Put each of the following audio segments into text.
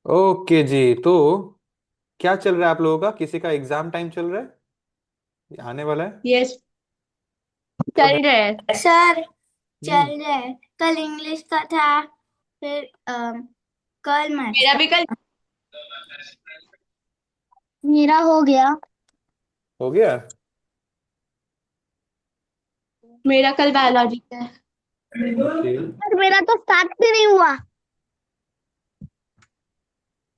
Okay जी। तो क्या चल रहा है आप लोगों का? किसी का एग्जाम टाइम चल रहा है, आने वाला है? यस। तो चल रहा है सर। हम्म। चल रहा है। कल इंग्लिश का था। फिर कल मैथ्स मेरा का भी कल। मेरा हो गया। हो गया। मेरा कल बायोलॉजी का है। ओके। पर मेरा तो स्टार्ट भी नहीं हुआ।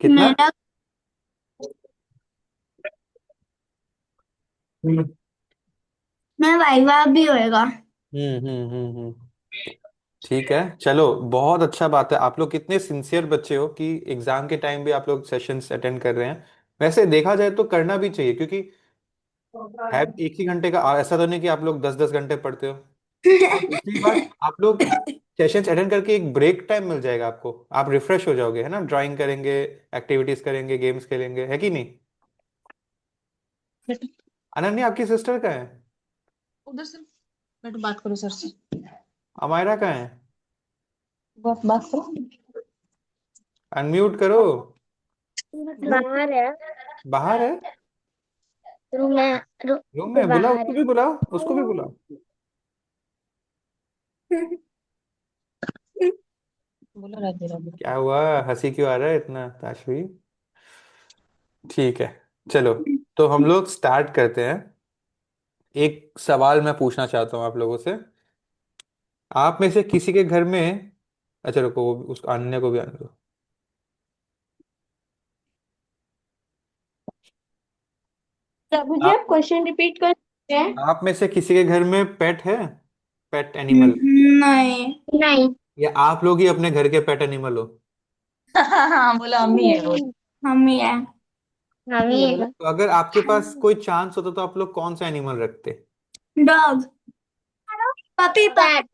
कितना? मेरा हम्म मैं वाइवा भी होएगा। ठीक है, चलो। बहुत अच्छा बात है, आप लोग कितने सिंसियर बच्चे हो कि एग्जाम के टाइम भी आप लोग सेशंस अटेंड कर रहे हैं। वैसे देखा जाए तो करना भी चाहिए, क्योंकि है एक ही घंटे का, ऐसा तो नहीं कि आप लोग 10-10 घंटे पढ़ते हो। और दूसरी बात, आप लोग सेशंस अटेंड करके एक ब्रेक टाइम मिल जाएगा आपको, आप रिफ्रेश हो जाओगे, है ना? ड्राइंग करेंगे, एक्टिविटीज करेंगे, गेम्स खेलेंगे, है कि नहीं? अनन्या, आपकी सिस्टर का है? उधर से बैठो, बात करो सर से। अमायरा का है? बस बात करो। अनम्यूट करो। बाहर है। बाहर है? रूम में। रूम रूम के में बुलाओ, बाहर उसको है। भी बुलाओ, उसको भी बुलाओ। बोलो राधे राधे। क्या हुआ? हंसी क्यों आ रहा है इतना, ताशवी? ठीक है, चलो। तो हम लोग स्टार्ट करते हैं। एक सवाल मैं पूछना चाहता हूँ आप लोगों से। आप में से किसी के घर में, अच्छा रुको, वो उस अन्य को भी आने दो। प्रभु जी, आप आप क्वेश्चन रिपीट कर सकते हैं? आप में से किसी के घर में पेट है? Pet animal? नहीं। नहीं। या आप लोग ही अपने घर के पेट एनिमल हो? हाँ बोला मम्मी है वो। मम्मी है। मम्मी है। तो अगर आपके पास कोई चांस होता तो आप लोग कौन सा एनिमल रखते? Dog. Puppy cat.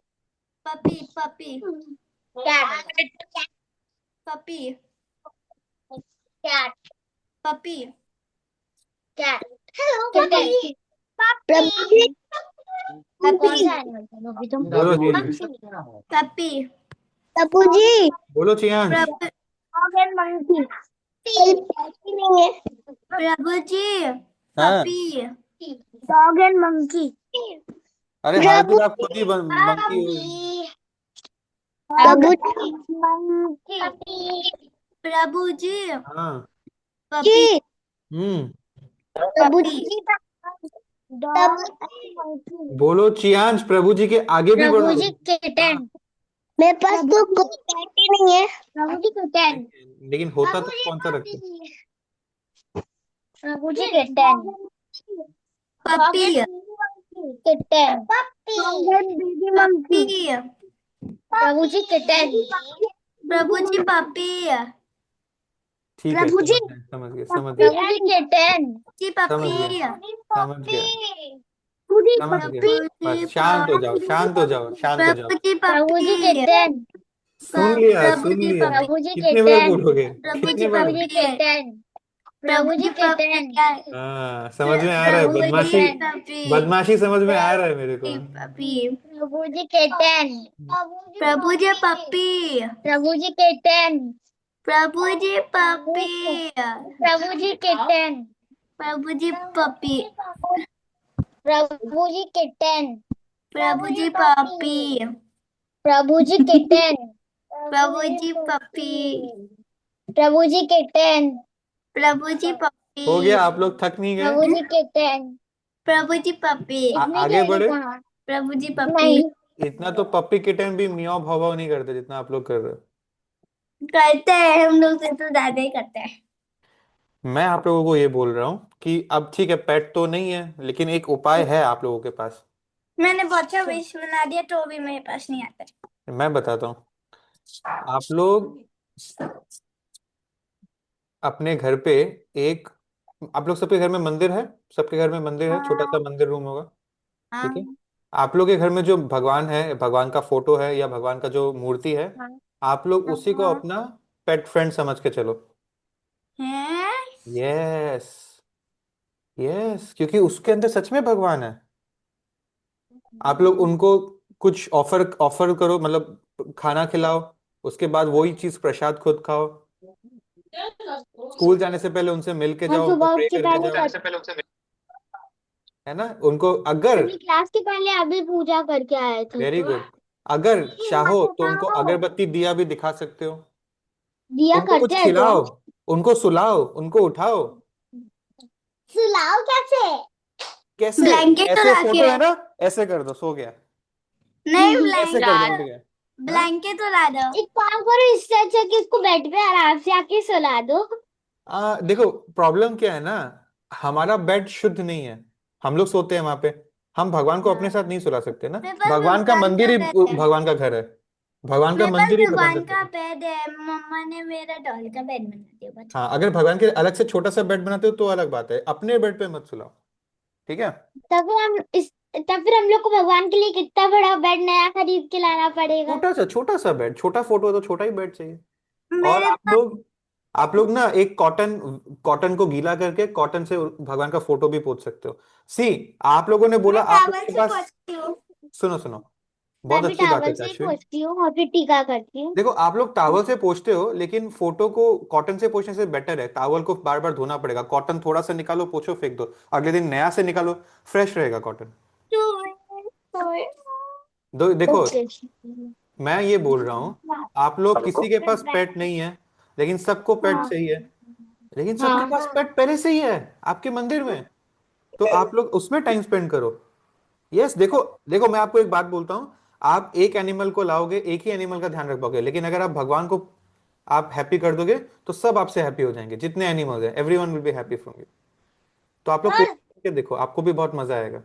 Puppy puppy cat. Puppy cat. Puppy cat. Hello puppy. Prabhu ji. आप कौन सा एनिमल थे अभी तुम? बोलो जी। पपी। प्रभु जी। बोलो Chiyansh. Prabhu. Dog and monkey. नहीं है। प्रभु जी। हाँ। पपी। Dog and monkey. अरे हर प्रभु दिन आप खुद ही जी। मंकी हो। पपी। प्रभु जी। मंकी। प्रभु जी। हाँ। पपी। हम्म। Prabhu ji. Dog and monkey. बोलो चियांश, प्रभु जी के आगे भी प्रभु बढ़ो। जी हाँ। किटन। मेरे पास तो कोई कैट ही नहीं है। प्रभु जी किटन। लेकिन होता प्रभु तो जी कौन सा रखते? Puppy. Prabhu ji kitten. Puppy. Kitten. Puppy. Baby monkey. Prabhu ji kitten. Prabhu ji puppy. ठीक है, प्रभु जी। समझ गए, समझ गए, समझ गए। प्रभु जी किटन। जी समझ पपी। गया, समझ पपी। गया, प्रभु जी समझ गया। पपी। बस शांत हो जाओ, शांत हो जाओ, शांत हो जाओ। प्रभु जी प्रभु जी किटन। सुन लिया, प्रभु सुन जी लिया। प्रभु जी कितने बार किटन। बोलोगे? प्रभु जी कितने बार? प्रभु जी किटन। प्रभु जी किटन। हाँ, समझ में आ रहा है, प्रभु जी बदमाशी। पपी। बदमाशी समझ में आ रहा है मेरे को। Puppy. Prabhu ji kitten. Prabhu ji puppy. Prabhu ji kitten. Prabhu ji puppy. Prabhu ji kitten. Prabhu ji puppy. Prabhu ji kitten. Prabhu ji puppy. Prabhu ji kitten. Prabhu ji puppy. Prabhu ji kitten. Prabhu ji puppy. हो गया? आप लोग थक नहीं गए? प्रभु जी किटन। प्रभु जी पपी। इतने आगे जल्दी बढ़े। कहाँ? प्रभु जी पपी। नहीं। इतना तो पप्पी किटन भी मियाँ भाव भाव नहीं करते जितना आप लोग कर रहे हो। करते हैं, हम लोग से तो ज्यादा ही करते हैं। मैं आप लोगों को ये बोल रहा हूँ कि अब ठीक है, पेट तो नहीं है, लेकिन एक उपाय है आप लोगों के पास। मैंने बहुत अच्छा विश बना दिया तो भी मेरे पास नहीं आता। मैं बताता हूँ। आप लोग अपने घर पे एक, आप लोग सबके घर में मंदिर है? सबके घर में मंदिर है, छोटा सा हाँ। मंदिर रूम होगा। ठीक है। हाँ। आप लोग के घर में जो भगवान है, भगवान का फोटो है या भगवान का जो मूर्ति है, हाँ। आप लोग उसी को हाँ। अपना पेट फ्रेंड समझ के चलो। हैं? यस, यस, क्योंकि उसके अंदर सच में भगवान है। आप लोग उनको कुछ ऑफर ऑफर करो, मतलब खाना खिलाओ, उसके बाद वही चीज प्रसाद खुद खाओ। स्कूल जाने से पहले उनसे मिल के हम जाओ, उनको सुबह उठ प्रे के करके पहले जाओ, कर है ना, उनको अगर, अभी क्लास के पहले अभी पूजा करके आए थे वेरी तो गुड, अगर मत चाहो तो उनको उठाओ। अगरबत्ती दिया भी दिखा सकते हो। दिया उनको करते कुछ हैं तो खिलाओ, उनको सुलाओ, उनको उठाओ। सुलाओ कैसे? कैसे? ब्लैंकेट तो ऐसे लाके। फोटो है ना, ऐसे कर दो, सो गया। नहीं ऐसे कर दो, ब्लैंकेट। उठ गया। हाँ। ब्लैंकेट तो ला दो। एक काम करो, इससे अच्छा कि इसको बेड पे आराम से आके सुला दो। देखो, प्रॉब्लम क्या है ना, हमारा बेड शुद्ध नहीं है, हम लोग सोते हैं वहां पे, हम भगवान को अपने हाँ। साथ नहीं सुला सकते ना। मेरे पास भगवान का भगवान मंदिर का ही बेड है। भगवान का घर है, भगवान का मेरे पास मंदिर ही भगवान का भगवान घर का है। बेड है, मम्मा ने मेरा डॉल का बेड बना दिया बस। हाँ, अगर भगवान के अलग से छोटा सा बेड बनाते हो तो अलग बात है, अपने बेड पे मत सुलाओ, ठीक है। तब फिर हम लोग को भगवान के लिए कितना बड़ा बेड नया खरीद के लाना पड़ेगा। छोटा सा बेड, छोटा फोटो है तो छोटा ही बेड चाहिए। और मेरे पास। आप लोग ना एक कॉटन कॉटन को गीला करके कॉटन से भगवान का फोटो भी पोंछ सकते हो। सी, आप लोगों ने बोला मैं आप टावल लोगों के से पास, पोंछती हूँ। सुनो सुनो, मैं बहुत भी अच्छी बात है टावल से ही चाशवी। पोंछती हूँ और फिर टीका करती हूँ। देखो, आप लोग टावल से पोंछते हो, लेकिन फोटो को कॉटन से पोंछने से बेटर है, टावल को बार बार धोना पड़ेगा, कॉटन थोड़ा सा निकालो, पोंछो, फेंक दो, अगले दिन नया से निकालो, फ्रेश रहेगा कॉटन। दो देखो, ओके। मैं ये बोल रहा हूँ, आप लोग किसी के पास पेट नहीं है, लेकिन सबको पेट हाँ चाहिए, लेकिन सबके हाँ। पास पेट पहले से ही है आपके मंदिर में, तो आप लोग उसमें टाइम स्पेंड करो। यस, देखो, देखो मैं आपको एक बात बोलता हूँ, आप एक एनिमल को लाओगे, एक ही एनिमल का ध्यान रख पाओगे, लेकिन अगर आप भगवान को आप हैप्पी कर दोगे तो सब आपसे हैप्पी हो जाएंगे, जितने एनिमल्स हैं, everyone will be happy from you. तो आप लोग कोशिश करके देखो, आपको भी बहुत मजा आएगा।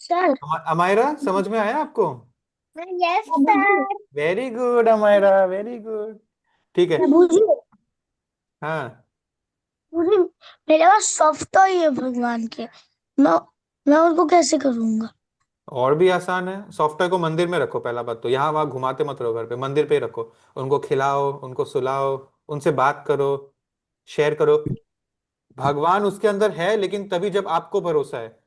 सर। अमायरा, समझ में आया आपको? Yes sir. Very good Amaira, very good. ठीक है। प्रभु जी। हाँ, पूरी मेरे पास सॉफ्ट ही है भगवान के। मैं मैं उनको कैसे करूंगा? और भी आसान है, सॉफ्टवेयर को मंदिर में रखो, पहला बात तो, यहाँ वहां घुमाते मत रहो, घर पे मंदिर पे ही रखो, उनको खिलाओ, उनको सुलाओ, उनसे बात करो, शेयर करो। भगवान उसके अंदर है, लेकिन तभी जब आपको भरोसा है,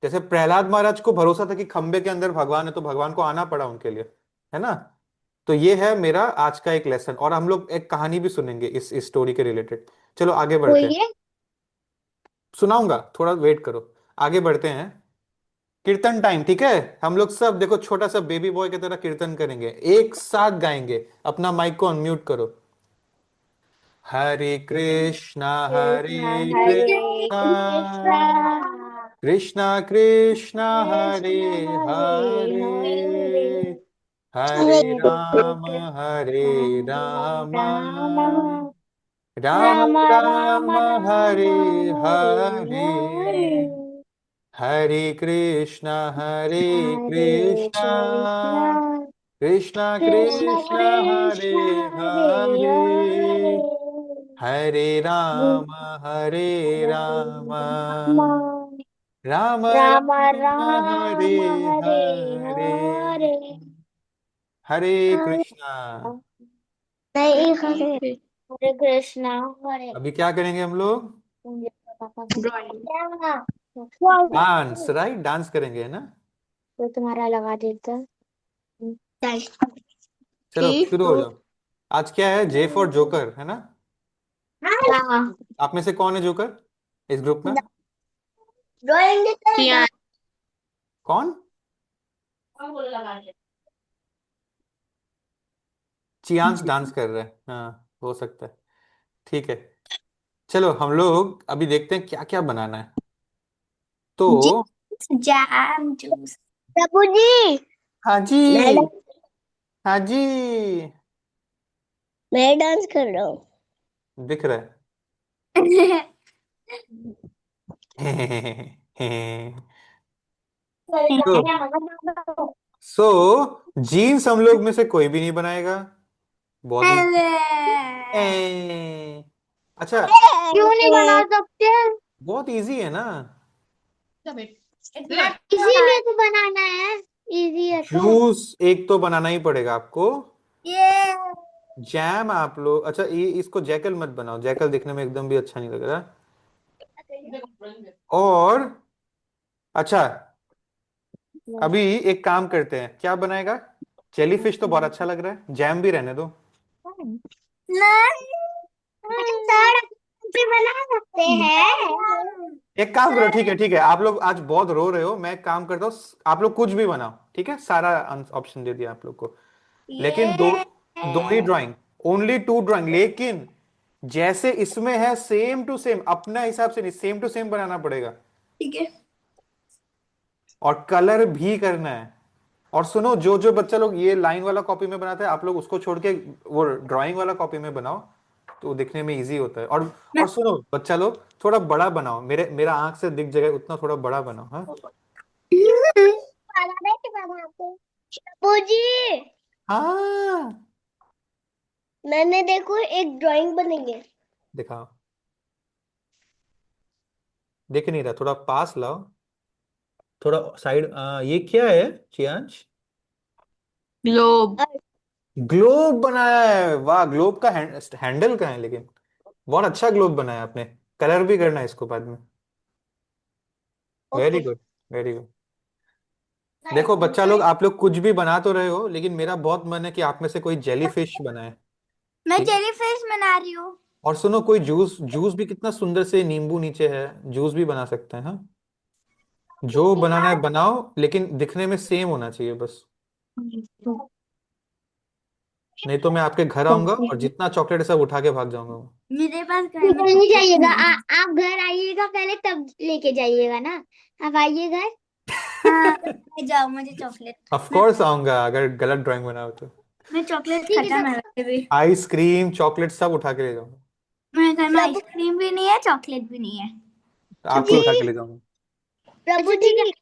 जैसे प्रहलाद महाराज को भरोसा था कि खंबे के अंदर भगवान है, तो भगवान को आना पड़ा उनके लिए, है ना। तो ये है मेरा आज का एक लेसन, और हम लोग एक कहानी भी सुनेंगे इस स्टोरी के रिलेटेड। चलो आगे बढ़ते हैं, बोलिए। सुनाऊंगा, थोड़ा वेट करो। आगे बढ़ते हैं, कीर्तन टाइम, ठीक है। हम लोग सब देखो छोटा सा बेबी बॉय की तरह कीर्तन करेंगे, एक साथ गाएंगे, अपना माइक को अनम्यूट करो। हरे कृष्णा कृष्णा हरे हरे कृष्णा, कृष्णा कृष्णा कृष्णा हरे कृष्णा हरे हरे, हरे हरे हरे राम हरे हरे राम, राम राम राम राम राम हरे राम हरे हरे, हरे हरे कृष्णा हरे हरे कृष्णा, कृष्णा कृष्णा कृष्णा कृष्णा हरे कृष्णा हरे हरे, हरे हरे राम हरे राम, राम राम राम राम हरे राम हरे हरे, हरे हरे हरे कृष्णा। नहीं हरे हरे कृष्णा हरे। अभी क्या करेंगे हम लोग? ड्राइंग। डांस, राइट, डांस करेंगे, है ना। तो तुम्हारा लगा देता। चलो ठीक शुरू हो तो। जाओ। आज क्या है? जे फॉर जोकर, है ना। हाँ। आप में से कौन है जोकर इस ग्रुप में? ड्राइंग किया। कौन? चियांश डांस कर रहे हैं, हाँ हो सकता है, ठीक है। चलो हम लोग अभी देखते हैं क्या क्या बनाना है, तो जैम जूस। प्रभु जी। हाँ मैडम। जी, हाँ जी, मैं डांस कर रहा हूँ। दिख रहा है। तो सो जीन्स हम लोग में से कोई भी नहीं बनाएगा, बहुत इजी। अच्छा, क्यों नहीं बना सकते? बहुत इजी है ना। इसीलिए तो बनाना है। इजी है तो। जूस एक तो बनाना ही पड़ेगा आपको। ये। जैम आप लोग, अच्छा ये इसको जैकल मत बनाओ, जैकल दिखने में एकदम भी अच्छा नहीं लग रहा। और अच्छा, अभी एक काम करते हैं, क्या बनाएगा? जेलीफिश तो बहुत अच्छा लग रहा है, जैम भी रहने दो। नहीं। सर भी बना सकते हैं। एक काम करो, ठीक है ठीक है, आप लोग आज बहुत रो रहे हो, मैं एक काम करता हूँ, आप लोग कुछ भी बनाओ, ठीक है, सारा ऑप्शन दे दिया आप लोग को। लेकिन दो, ये दो ही ड्राइंग, ओनली टू ड्राइंग, लेकिन जैसे इसमें है सेम टू सेम, अपना हिसाब से नहीं, सेम टू सेम बनाना पड़ेगा। ठीक है। और कलर भी करना है। और सुनो, जो जो बच्चा लोग ये लाइन वाला कॉपी में बनाते हैं, आप लोग उसको छोड़ के वो ड्राइंग वाला कॉपी में बनाओ, तो दिखने में इजी होता है। और मैं सुनो बच्चा लोग, थोड़ा बड़ा बनाओ, मेरा आंख से दिख जाए उतना थोड़ा बड़ा बनाओ, हाँ। बाबूजी, हाँ, मैंने देखो एक ड्राइंग बनाई है। दिखाओ। दिख नहीं रहा, थोड़ा पास लाओ, थोड़ा साइड। ये क्या है चियांश? ग्लोब। ग्लोब बनाया है, वाह! ग्लोब का हैंडल कहाँ है लेकिन? बहुत अच्छा ग्लोब बनाया आपने। कलर भी करना है इसको बाद में। Very okay. Good, very good. देखो बच्चा लोग, आप लोग कुछ भी बना तो रहे हो, लेकिन मेरा बहुत मन है कि आप में से कोई जेली फिश बनाए। मैं ठीक है। जेली फिश बना रही हूँ। और सुनो, कोई जूस, जूस भी कितना सुंदर से, नींबू नीचे है, जूस भी बना सकते हैं, हाँ। जो बनाना है बनाओ, लेकिन दिखने में सेम होना चाहिए बस। नहीं तो मैं आपके घर आऊंगा और जितना चॉकलेट है सब उठा के भाग जाऊंगा। मेरे पास घर में नहीं जाइएगा, आप घर आइएगा पहले तब लेके जाइएगा ना। आप आइए घर। हाँ, ले जाओ मुझे चॉकलेट। ऑफ कोर्स आऊंगा, अगर गलत ड्राइंग बनाओ तो। मैं चॉकलेट खत्म है वैसे भी। आइसक्रीम चॉकलेट सब उठा के ले जाऊंगा। मेरे घर में आइसक्रीम भी नहीं है, चॉकलेट भी नहीं है। आपको उठा के ले जाऊंगा। प्रभु जी,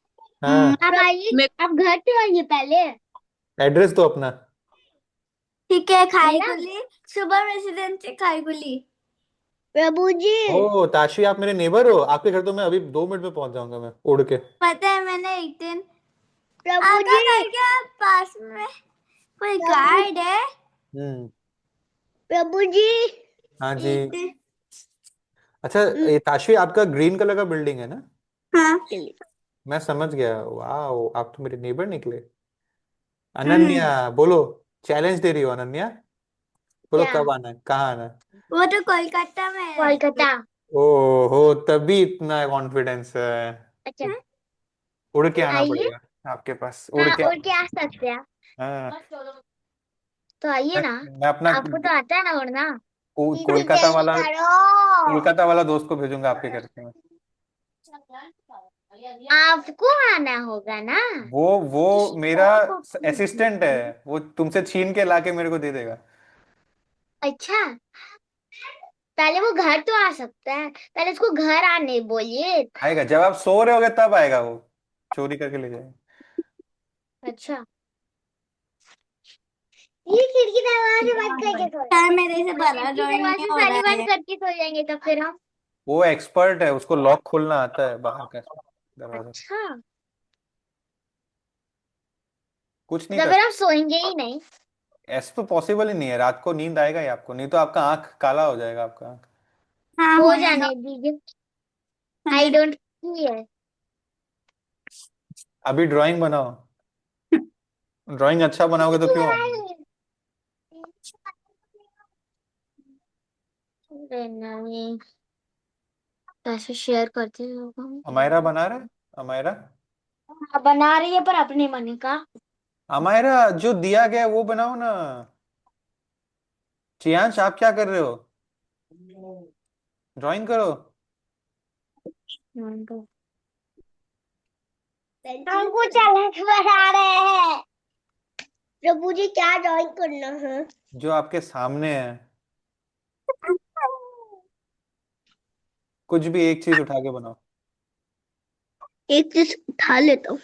हाँ। आप आइए, आप घर पे आइए पहले। एड्रेस तो अपना। ठीक है, खाई गुली। शुभम रेसिडेंसी खाई गुली। प्रभु जी, ओ ताशी, आप मेरे नेबर हो, आपके घर तो मैं अभी 2 मिनट में पहुंच जाऊंगा, मैं उड़ के। पता है मैंने एक दिन प्रभु आपका जी घर के पास में कोई गार्ड है। हम्म। प्रभु जी, हाँ जी। एक दिन अच्छा, ये ताशवी आपका ग्रीन कलर का बिल्डिंग है ना? हाँ। मैं समझ गया, वाह, आप तो मेरे नेबर निकले। हम्म। अनन्या, बोलो, चैलेंज दे रही हो अनन्या? बोलो क्या? कब आना है, कहाँ आना है? वो तो कोलकाता में है। कोलकाता। ओहो, तभी इतना कॉन्फिडेंस है। अच्छा। उड़ के आना आइए। पड़ेगा आपके पास, उड़ हाँ, के उड़ के आ सकते हैं। हाँ। तो आइए ना। मैं अपना आपको तो आता है ना उड़ना। दीदी कोलकाता जल्दी वाला, करो। कोलकाता वाला दोस्त को भेजूंगा आपके घर पे मैं। आपको आना होगा ना। वो मेरा असिस्टेंट है, वो तुमसे छीन के लाके मेरे को दे देगा। अच्छा, पहले वो घर तो आ सकता है, पहले उसको घर आने बोलिए। आएगा जब आप सो रहे होगे, तब आएगा वो, चोरी करके ले जाएगा। अच्छा, ये खिड़की दरवाजे बंद करके सो यार मेरे से बड़ा ड्राइंग नहीं हो रहा है। बंद करके सो जाएंगे तब फिर हम। वो एक्सपर्ट है, उसको लॉक खोलना आता है बाहर का दरवाजा। अच्छा, कुछ नहीं तो कर फिर हम सकते। सोएंगे ही नहीं। ऐसा तो पॉसिबल ही नहीं है, रात को नींद आएगा ही आपको, नहीं तो आपका आंख काला हो जाएगा, आपका आंख। हाँ, हो जाने दीजिए। I don't care. अभी ड्राइंग बनाओ, ड्राइंग अच्छा बनाओगे तो क्यों आऊंगा। अरे नहीं, कैसे शेयर करते हैं लोग हम। अमायरा बना रहा है, अमायरा। हाँ, बना रही है पर अपने मन का। अमायरा, जो दिया गया है वो बनाओ ना। चियांश, आप क्या कर रहे हो? ड्राइंग करो। मन का। हमको चालाक बना रहे हैं। प्रभु जी, क्या ड्राइंग करना है? जो आपके सामने है, कुछ भी एक चीज उठा के बनाओ। एक चीज उठा लेता हूँ।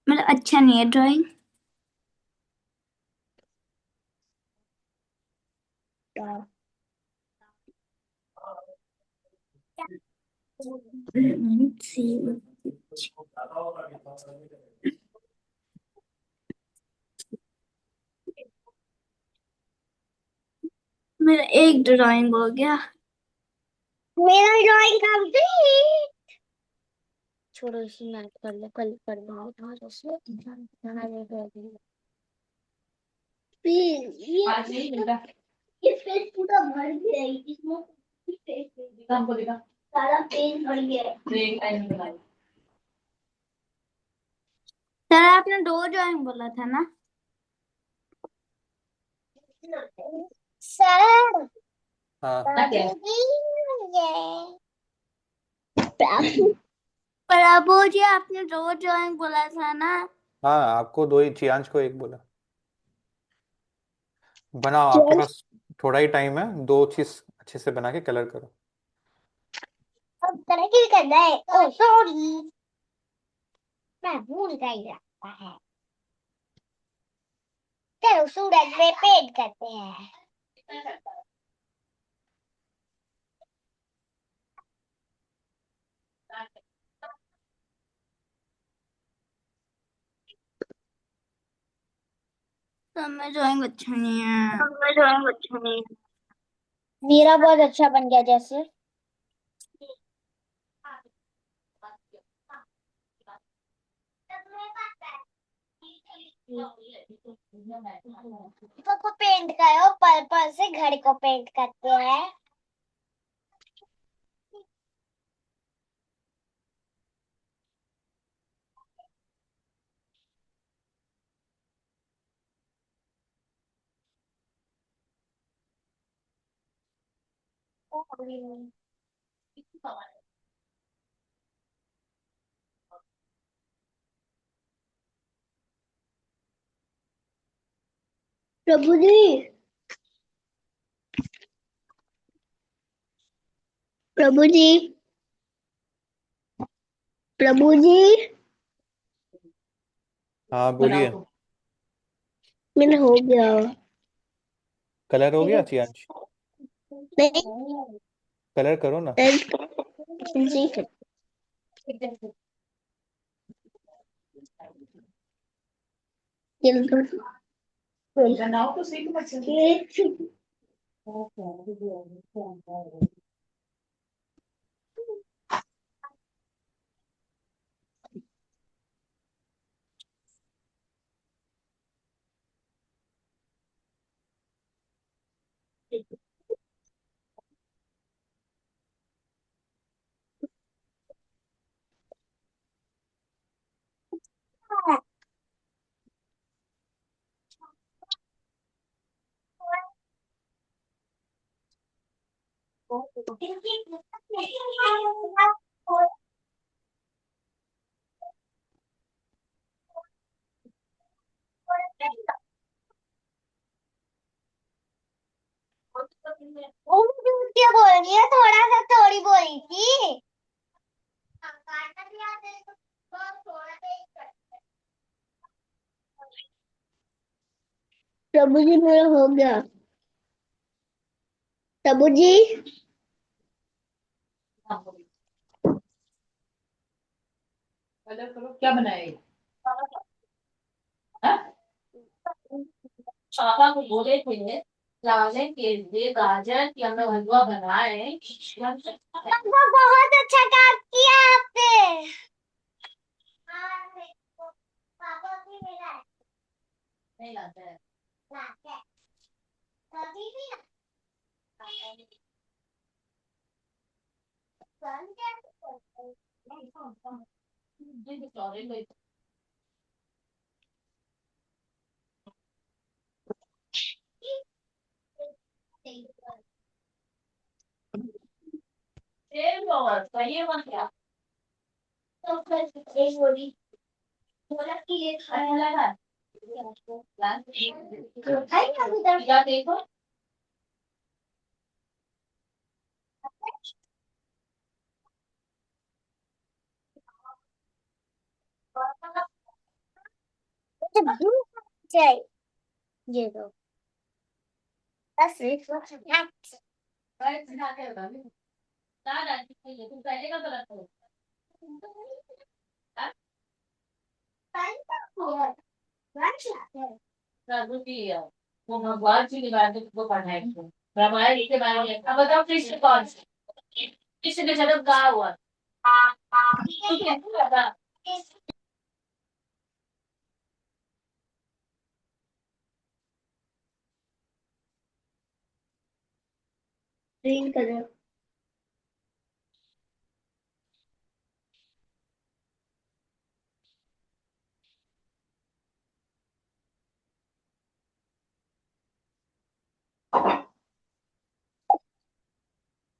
मतलब अच्छा नहीं है ड्राइंग। मेरा एक ड्राइंग हो गया। मेरा ड्राइंग कंप्लीट। छोड़ो इसी में कर लो, कल कर दूंगी। ये पेज पूरा भर गया है, इसमें हमको दिखा सारा पेज भर गया है। सर आपने दो ड्राइंग बोला था ना। सर हाँ प्रभु जी आपने दो ड्राइंग बोला था ना। हाँ, आपको दो ही, चियांश को एक बोला। बनाओ, आपके चल पास थोड़ा ही टाइम है, दो चीज अच्छे से बना के कलर करो। अब तरक्की करना है। ओ सॉरी, मैं भूल गई रहता है। चलो सूरज में पेंट करते हैं। तो मैं ड्राइंग अच्छा नहीं है। मेरा बहुत अच्छा बन गया जैसे। को पेंट करो, पर्पल से घर को पेंट करते हैं। प्रभु जी, प्रभु जी, प्रभु जी, हाँ बोलिए। मेरा हो गया। कलर हो गया चियांश? नहीं कलर करो ना। जी। बनाओ तो सीख बच्चे। क्या बोल रही है, थोड़ा सा थोड़ी बोली थी। प्रभु जी मेरा हो गया। प्रभु जी, क्या बनाए? हाँ? पापा को बोले थे लाने के लिए गाजर की हमने हलवा बनाए। पापा बहुत अच्छा काम किया आपने। पापा भी मेरा नहीं लाता है। है। कभी भी सही मत क्या? तो फिर एक बोली बोला कि ये अच्छा लगा। खाई अभी तक। क्या देखो मुझे भूख चाहिए। ये दो 10 तुम पहले का तो रखो। प्रभु की वो भगवान जी के बारे में तुमको पढ़ना है। रामायण लिखे बारे में अब बताओ कृष्ण कौन से कृष्ण का जन्म कहाँ हुआ ठीक है बता। Green colour.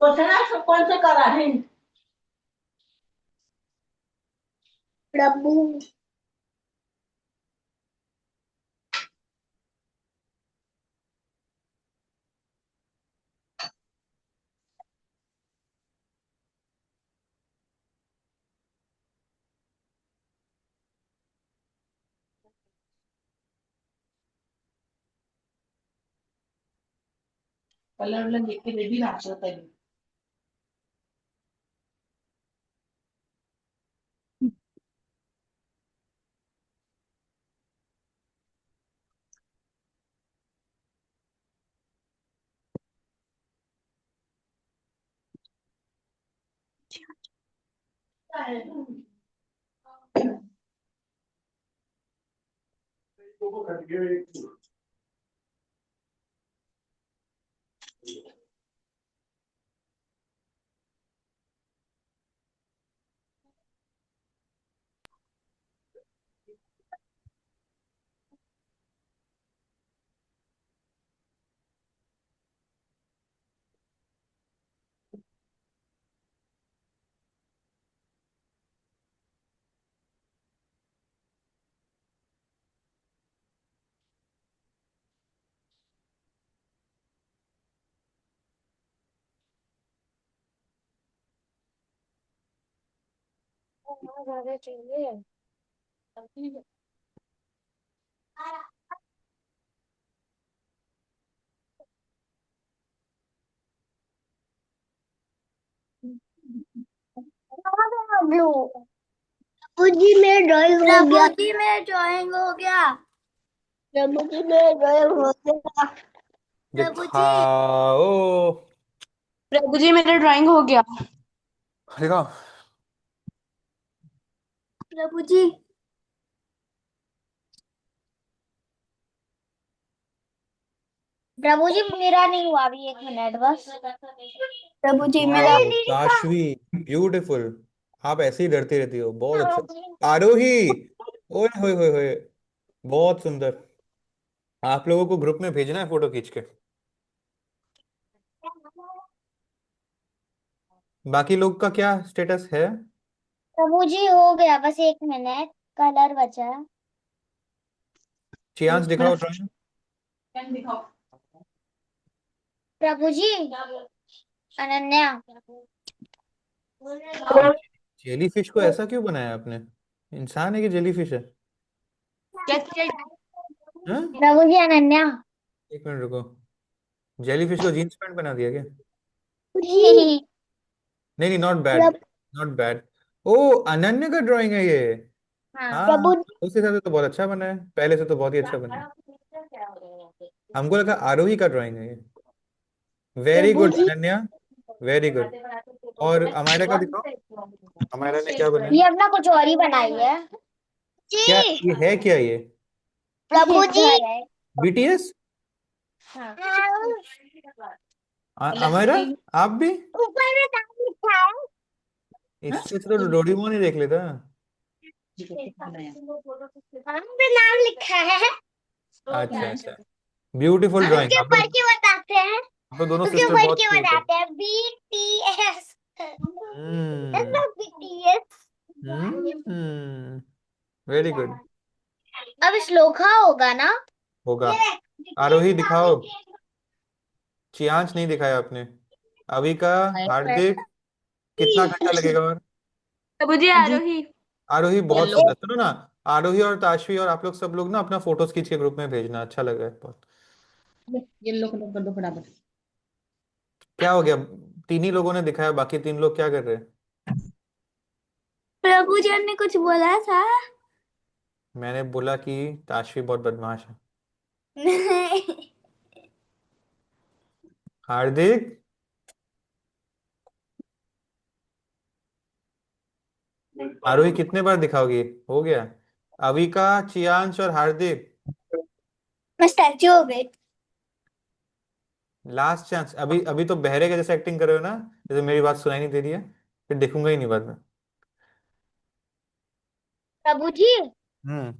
क्वेश्चन कौन सा करा है प्रभु। कलर वलर देख के रेडी नाच होता है ज्यादा चाहिए ब्लू। प्रभु जी में ड्राइंग हो गया। प्रभु जी में ड्राइंग हो गया। प्रभु जी में ड्राइंग हो गया। प्रभु जी। दिखाओ। प्रभु जी मेरा ड्राइंग हो गया। दिखाओ। प्रभु जी। प्रभु जी मेरा नहीं हुआ अभी 1 मिनट बस। प्रभु जी मेरा। Wow Tashvi, beautiful. आप ऐसे ही डरती रहती हो, बहुत अच्छा। आरोही, ओए होए होए होए, बहुत सुंदर। आप लोगों को ग्रुप में भेजना है फोटो खींच के। बाकी लोग का क्या स्टेटस है? प्रभु जी हो गया बस 1 मिनट। कलर बचा है। चियांश मेरा दिखाओ ड्राइंग। पेन दिखाओ प्रभु जी। अनन्या। जेली फिश को ऐसा क्यों बनाया आपने? इंसान है कि जेली फिश है? क्या क्या हाँ? प्रभु जी अनन्या। एक मिनट रुको। जेली फिश को जीन्स पैंट बना दिया क्या? जी। नहीं नहीं, नॉट बैड, नॉट बैड। ओ, अनन्या का ड्राइंग है ये। हाँ हाँ, प्रभु। उस हिसाब से तो बहुत अच्छा बना है, पहले से तो बहुत ही अच्छा बना है। हमको लगा आरोही का ड्राइंग है ये। Very Prabhu good ji. Ananya, very good. और अमायरा का दिखाओ। अमायरा ने क्या बनाया? ये अपना कुछ और ही बनाई है। क्या जी। ये है, क्या ये? प्रभु जी। घर है। बीटीएस? हाँ। अमायरा, आप भी? ऊपर में नाम लिखा है। इससे तो डोरेमोन ही देख लेता। हम पे नाम लिखा है। अच्छा अच्छा, ब्यूटीफुल ड्राइंग। उसके आप लोग, ऊपर के बताते हैं। आप लोग दोनों उसके सिस्टर ऊपर बहुत के क्यूट हो। बताते हैं BTS। हम्म। BTS। हम्म। Very good. अब श्लोका होगा ना। होगा। आरोही दिखाओ। चियांश नहीं दिखाया आपने। अभी का, हार्दिक, कितना घंटा लगेगा और? प्रभु जी आरोही आरोही बहुत येलो सुंदर, सुनो ना। आरोही और ताशवी और आप लोग सब लोग ना अपना फोटोज खींच के ग्रुप में भेजना, अच्छा लग रहा है बहुत। येलो कलर कर दो फटाफट क्या हो गया? तीन ही लोगों ने दिखाया, बाकी तीन लोग क्या कर रहे हैं? प्रभु जी ने कुछ बोला था। मैंने बोला कि ताशवी बहुत बदमाश है। नहीं। हार्दिक, आरोही कितने बार दिखाओगी? हो गया। अविका, चियांश और हार्दिक, मैं स्टैच्यू हो गई। Last chance. अभी अभी तो बहरे के जैसे एक्टिंग कर रहे हो ना, जैसे मेरी बात सुनाई नहीं दे रही है, फिर देखूंगा ही नहीं बाद में। प्रभु जी, हम्म।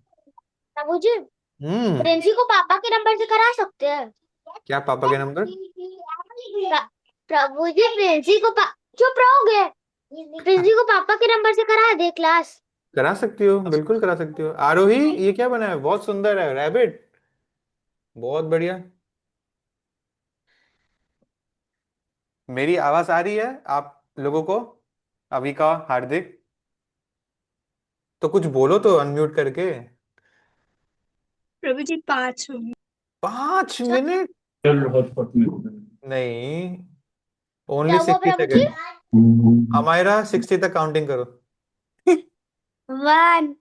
प्रभु जी, हम्म। प्रिंसी को पापा के नंबर से करा सकते हैं? क्या पापा के नंबर? प्रभु जी, प्रिंसी को चुप रहोगे? प्रिंसी को पापा के नंबर से करा दे क्लास। करा सकती हो, बिल्कुल करा सकती हो। आरोही, ये क्या बना है? बहुत सुंदर है, रैबिट। बहुत बढ़िया। मेरी आवाज आ रही है आप लोगों को? अविका, हार्दिक, तो कुछ बोलो तो अनम्यूट करके। प्रभु जी 5 मिनट। 5 मिनट? नहीं, ओनली क्या हुआ 60 सेकेंड। प्रभु हमारा 60 तक काउंटिंग करो। जी? 1।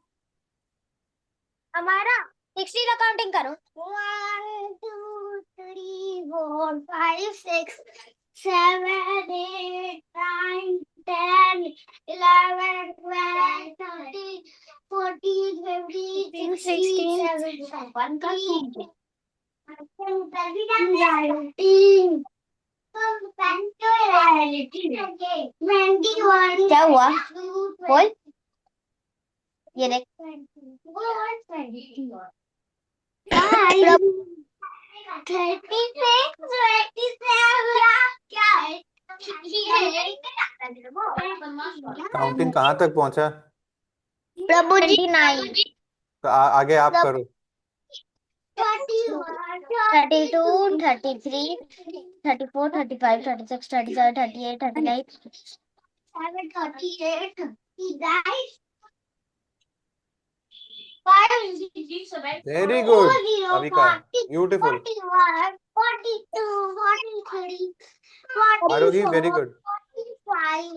हमारा 60 का काउंटिंग करो। 1 2 3 4 5 6 7 8 9 10 11 12 13 14 15 16 17 क्या हुआ? बोल। ये देख। 36 काउंटिंग कहाँ तक पहुंचा? प्रभु जी 29। तो आगे आप करो। 32 33 34 35 36 37 38 39 38 वेरी गुड अविका, ब्यूटीफुल। 41 42 43 आरोही, 44 वेरी गुड। 45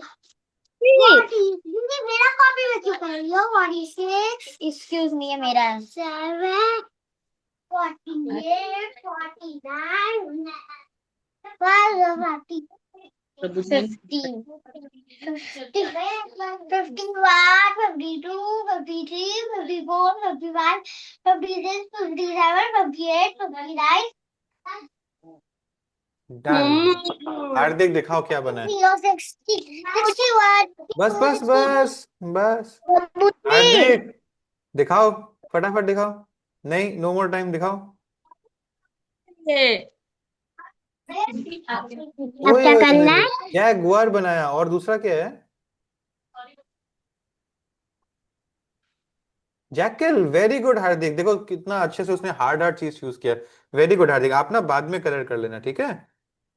40 मेरा कॉपी में क्यों कर रही हो? 46 एक्सक्यूज मी, ये मेरा है। 7 48 49 50 51 52 53 54 55 56 57 58 59 डन। हार्दिक, दिखाओ क्या बना है। 60 61। बस बस बस बस। हार्दिक, दिखाओ, फटाफट दिखाओ। नहीं, नो मोर टाइम, दिखाओ। अब ओए क्या ओए करना ओए, है? क्या गुआर बनाया? और दूसरा क्या है? जैकल, वेरी गुड हार्दिक। देखो कितना अच्छे से उसने हार्ड हार्ड चीज यूज किया। वेरी गुड हार्दिक। आप ना बाद में कलर कर लेना, ठीक है?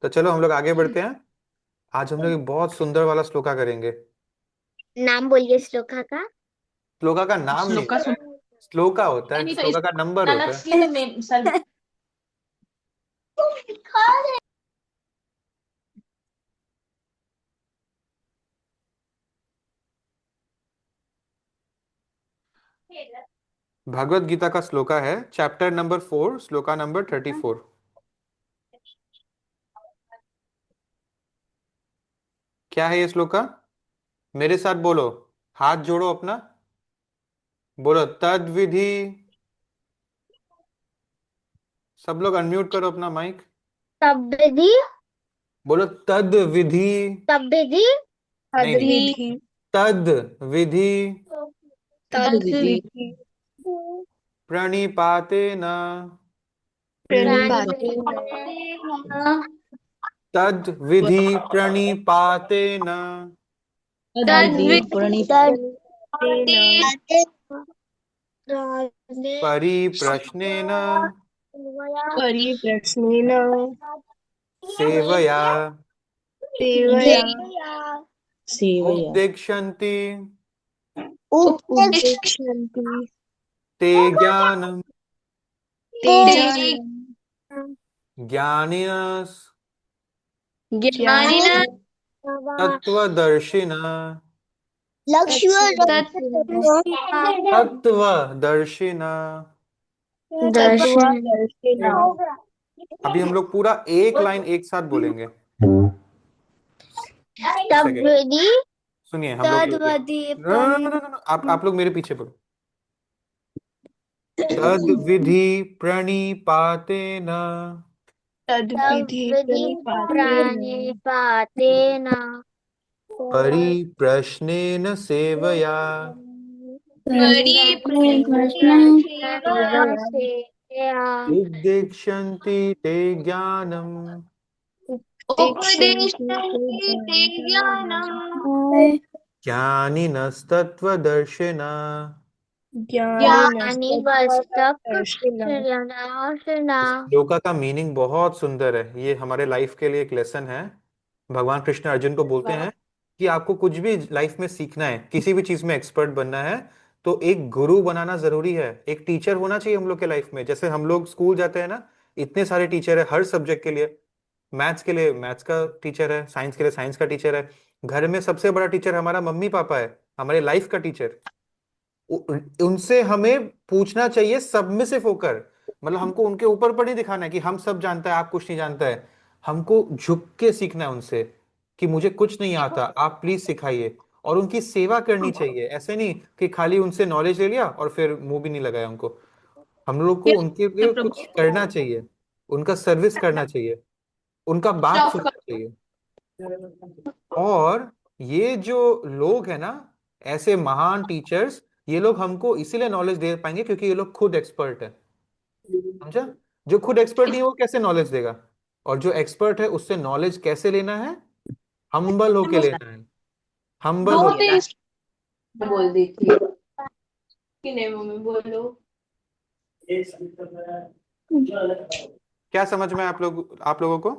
तो चलो हम लोग आगे बढ़ते हैं। आज हम लोग एक बहुत सुंदर वाला श्लोका करेंगे। नाम बोलिए श्लोका का। श्लोका का नाम नहीं श्लोका होता सुन। है, श्लोका होता है, नहीं तो श्लोका इस का नंबर होता है। अलग तो मेन सर। भगवत गीता का श्लोका है, चैप्टर नंबर 4, श्लोका नंबर 34। क्या है ये श्लोका? मेरे साथ बोलो, हाथ जोड़ो अपना, बोलो तद विधि। सब लोग अनम्यूट करो अपना माइक। तब विधि। बोलो तद विधि। तब विधि। नहीं नहीं, विधि। तद विधि तद विधि। प्रणिपातेन, प्रणिपात। तद विधि प्रणिपातेन, तद विधि प्रणिपात। परिप्रश्नेन, परिप्रश्नेन सेवया, सेवया सेवया उपदेक्षन्ति उपदिक्षन्ति ते ज्ञानम् ते ज्ञानं ज्ञानिनस् ज्ञानिनः तत्त्वदर्शिनः तत्त्वदर्शिनः तत्त्वदर्शिनः तत्त्वदर्शिनः अभी हम लोग पूरा एक लाइन एक साथ बोलेंगे। सेकेंड, तब्वदी सुनिए हम लोग तद्वदी आप लोग मेरे पीछे बोलो। तद विधि प्रणिपातेन तद्विधि तद्वदी प्रणिपातेन प्रणिपातेन परिप्रश्नेन सेवया सेवया उद्दिक्षन्ति ते ज्ञानम् उपदिक्षन्ति ते ज्ञानम् ज्ञानिनस्तत्त्वदर्शिनः। ज्ञानी वस्तु ज्ञानिनस्तत्त्वदर्शिनः। इस श्लोका का मीनिंग बहुत सुंदर है, ये हमारे लाइफ के लिए एक लेसन है। भगवान कृष्ण अर्जुन को बोलते हैं कि आपको कुछ भी लाइफ में सीखना है, किसी भी चीज में एक्सपर्ट बनना है, तो एक गुरु बनाना जरूरी है, एक टीचर होना चाहिए हम लोग के लाइफ में। जैसे हम लोग स्कूल जाते हैं ना, इतने सारे टीचर है हर सब्जेक्ट के लिए। मैथ्स के लिए मैथ्स का टीचर है, साइंस के लिए साइंस का टीचर है। घर में सबसे बड़ा टीचर हमारा मम्मी पापा है, हमारे लाइफ का टीचर। उनसे हमें पूछना चाहिए सबमिसिव होकर। मतलब हमको उनके ऊपर पर नहीं दिखाना है कि हम सब जानता है आप कुछ नहीं जानता है। हमको झुक के सीखना है उनसे कि मुझे कुछ नहीं आता, आप प्लीज सिखाइए। और उनकी सेवा करनी चाहिए, ऐसे नहीं कि खाली उनसे नॉलेज ले लिया और फिर मुंह भी नहीं लगाया उनको। हम लोग को उनके लिए कुछ करना चाहिए, उनका सर्विस करना चाहिए, उनका बात सुनना चाहिए। और ये जो लोग हैं ना, ऐसे महान टीचर्स, ये लोग हमको इसीलिए नॉलेज दे पाएंगे क्योंकि ये लोग खुद एक्सपर्ट है। समझा? जो खुद एक्सपर्ट नहीं है वो कैसे नॉलेज देगा? और जो एक्सपर्ट है उससे नॉलेज कैसे लेना है? हम्बल होके लेना है, हम्बल दो होके। तेज बोल दी थी कि नहीं मम्मी बोलो। क्या समझ में आप लोगों को?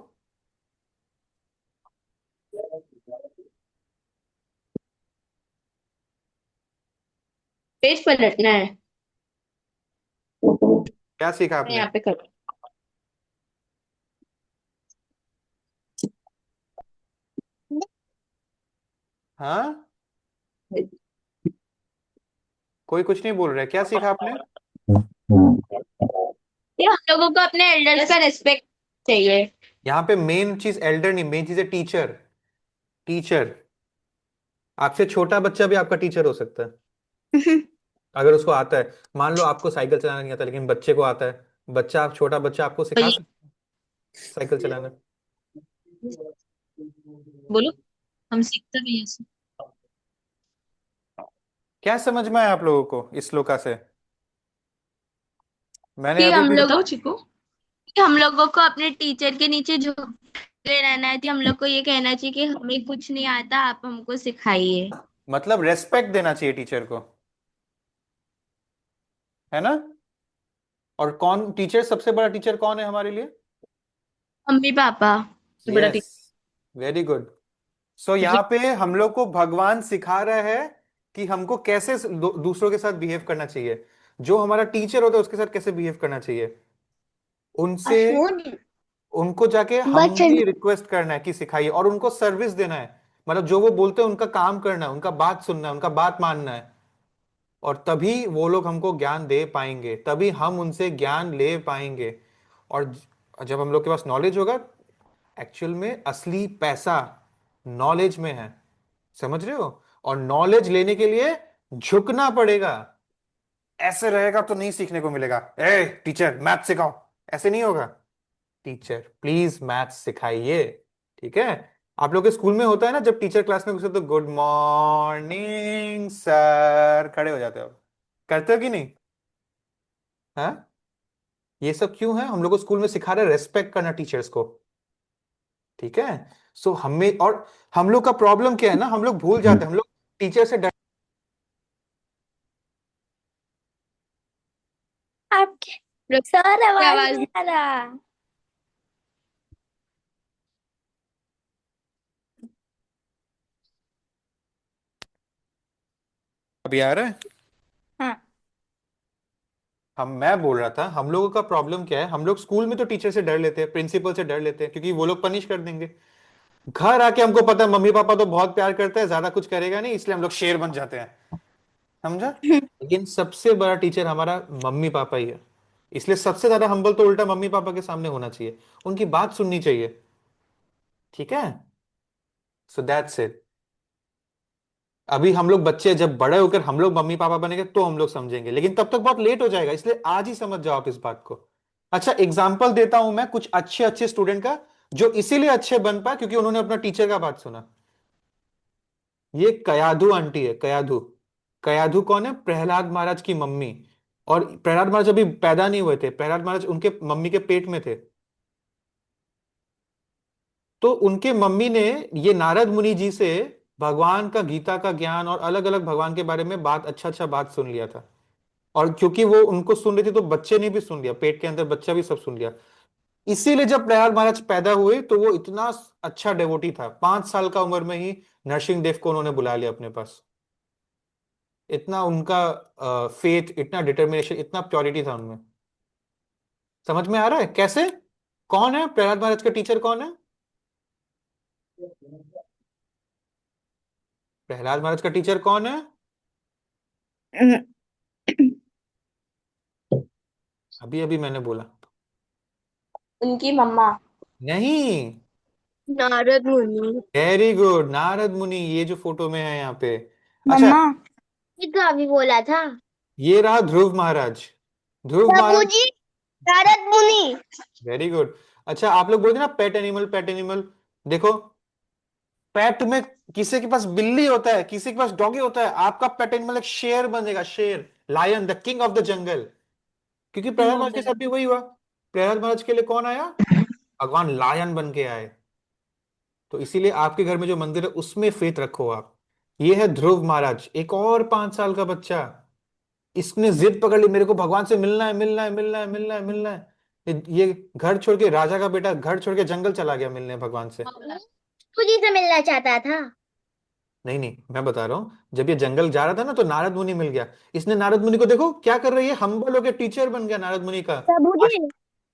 पेज पलटना है। क्या सीखा मैं आपने? यहाँ पे कर। हाँ, कोई कुछ नहीं बोल रहा है, क्या सीखा आपने? ये हम लोगों को अपने एल्डर्स का रिस्पेक्ट चाहिए। यहाँ पे मेन चीज एल्डर नहीं, मेन चीज है टीचर। टीचर, आपसे छोटा बच्चा भी आपका टीचर हो सकता है अगर उसको आता है। मान लो आपको साइकिल चलाना नहीं आता लेकिन बच्चे को आता है, बच्चा, आप छोटा बच्चा आपको सिखा वही सकता है साइकिल चलाना। बोलो, हम सीखते भी ऐसे क्या समझ में आया आप लोगों को इस श्लोका से? मैंने कि अभी हम भी लोग चिको कि हम लोगों को अपने टीचर के नीचे झुके रहना है, कि हम लोग को ये कहना चाहिए कि हमें कुछ नहीं आता, आप हमको सिखाइए। मतलब रेस्पेक्ट देना चाहिए टीचर को, है ना? और कौन टीचर, सबसे बड़ा टीचर कौन है हमारे लिए? मम्मी पापा सबसे बड़ा यस, वेरी गुड। सो यहाँ पे हम लोग को भगवान सिखा रहा है कि हमको कैसे दूसरों के साथ बिहेव करना चाहिए, जो हमारा टीचर होता है उसके साथ कैसे बिहेव करना चाहिए, उनसे उनको जाके बचन हम्बली रिक्वेस्ट करना है कि सिखाइए, और उनको सर्विस देना है। मतलब जो वो बोलते हैं उनका काम करना है, उनका बात सुनना है, उनका बात मानना है। और तभी वो लोग हमको ज्ञान दे पाएंगे, तभी हम उनसे ज्ञान ले पाएंगे। और जब हम लोग के पास नॉलेज होगा, एक्चुअल में असली पैसा नॉलेज में है, समझ रहे हो? और नॉलेज लेने के लिए झुकना पड़ेगा। ऐसे रहेगा तो नहीं सीखने को मिलेगा। ए टीचर मैथ सिखाओ, ऐसे नहीं होगा। टीचर प्लीज मैथ सिखाइए। ठीक है? आप लोग के स्कूल में होता है ना, जब टीचर क्लास में घुसे तो गुड मॉर्निंग सर खड़े हो जाते हो, करते हो कि नहीं? हाँ, ये सब क्यों है? हम लोग को स्कूल में सिखा रहे रेस्पेक्ट करना टीचर्स को। ठीक है? सो हमें, और हम लोग का प्रॉब्लम क्या है ना, हम लोग भूल जाते हैं, हम लोग टीचर से डर। आपके सर आवाज आवाज नहीं आ रहा। अभी आ रहा है? हाँ, मैं बोल रहा था हम लोगों का प्रॉब्लम क्या है, हम लोग स्कूल में तो टीचर से डर लेते हैं, प्रिंसिपल से डर लेते हैं क्योंकि वो लोग पनिश कर देंगे। घर आके हमको पता है मम्मी पापा तो बहुत प्यार करते हैं, ज्यादा कुछ करेगा नहीं, इसलिए हम लोग शेर बन जाते हैं। समझा? लेकिन सबसे बड़ा टीचर हमारा मम्मी पापा ही है। इसलिए सबसे ज्यादा हम्बल तो उल्टा मम्मी पापा के सामने होना चाहिए, उनकी बात सुननी चाहिए। ठीक है, सो दैट्स इट। अभी हम लोग बच्चे, जब बड़े होकर हम लोग मम्मी पापा बनेंगे तो हम लोग समझेंगे, लेकिन तब तक बहुत लेट हो जाएगा, इसलिए आज ही समझ जाओ आप इस बात को। अच्छा, एग्जाम्पल देता हूं मैं कुछ अच्छे अच्छे स्टूडेंट का, जो इसीलिए अच्छे बन पाए क्योंकि उन्होंने अपना टीचर का बात सुना। ये कयाधु आंटी है, कयाधु। कयाधु कौन है? प्रहलाद महाराज की मम्मी। और प्रहलाद महाराज अभी पैदा नहीं हुए थे, प्रहलाद महाराज उनके मम्मी के पेट में थे। तो उनके मम्मी ने ये नारद मुनि जी से भगवान का, गीता का ज्ञान और अलग अलग भगवान के बारे में बात, अच्छा अच्छा बात सुन लिया था। और क्योंकि वो उनको सुन रही थी तो बच्चे ने भी सुन लिया, पेट के अंदर बच्चा भी सब सुन लिया। इसीलिए जब प्रहलाद महाराज पैदा हुए तो वो इतना अच्छा डेवोटी था, 5 साल का उम्र में ही नरसिंह देव को उन्होंने बुला लिया अपने पास। इतना उनका फेथ, इतना डिटर्मिनेशन, इतना प्योरिटी था उनमें। समझ में आ रहा है कैसे? कौन है प्रहलाद महाराज का टीचर? कौन है प्रहलाद महाराज का टीचर? कौन है? अभी अभी मैंने बोला। उनकी मम्मा। नहीं। नारद मुनि। वेरी गुड, नारद मुनि, ये जो फोटो में है यहाँ पे। अच्छा, मम्मा, ये तो अभी बोला था। ये रहा ध्रुव महाराज। ध्रुव प्रभु महाराज। जी, नारद मुनि। Very good. अच्छा, आप लोग बोलते ना पेट एनिमल, पेट एनिमल। देखो, पेट में किसी के पास बिल्ली होता है, किसी के पास डॉगी होता है, आपका पेट एनिमल एक शेर बनेगा, शेर, lion, the king of the jungle. क्योंकि प्रहलाद महाराज के साथ भी वही हुआ। प्रहलाद महाराज के लिए कौन आया? भगवान लायन बन के आए। तो इसीलिए आपके घर में जो मंदिर है उसमें फेथ रखो आप। ये है ध्रुव महाराज, एक और 5 साल का बच्चा। इसने जिद पकड़ ली, मेरे को भगवान से मिलना है, मिलना है, मिलना है, मिलना है, मिलना है। ये घर छोड़ के, राजा का बेटा घर छोड़ के जंगल चला गया मिलने भगवान से। मुझे से मिलना चाहता था। नहीं नहीं, मैं बता रहा हूँ, जब ये जंगल जा रहा था ना तो नारद मुनि मिल गया। इसने नारद मुनि को, देखो क्या कर रही है, हम्बल होकर टीचर बन गया नारद मुनि का। प्रभु आज। जी,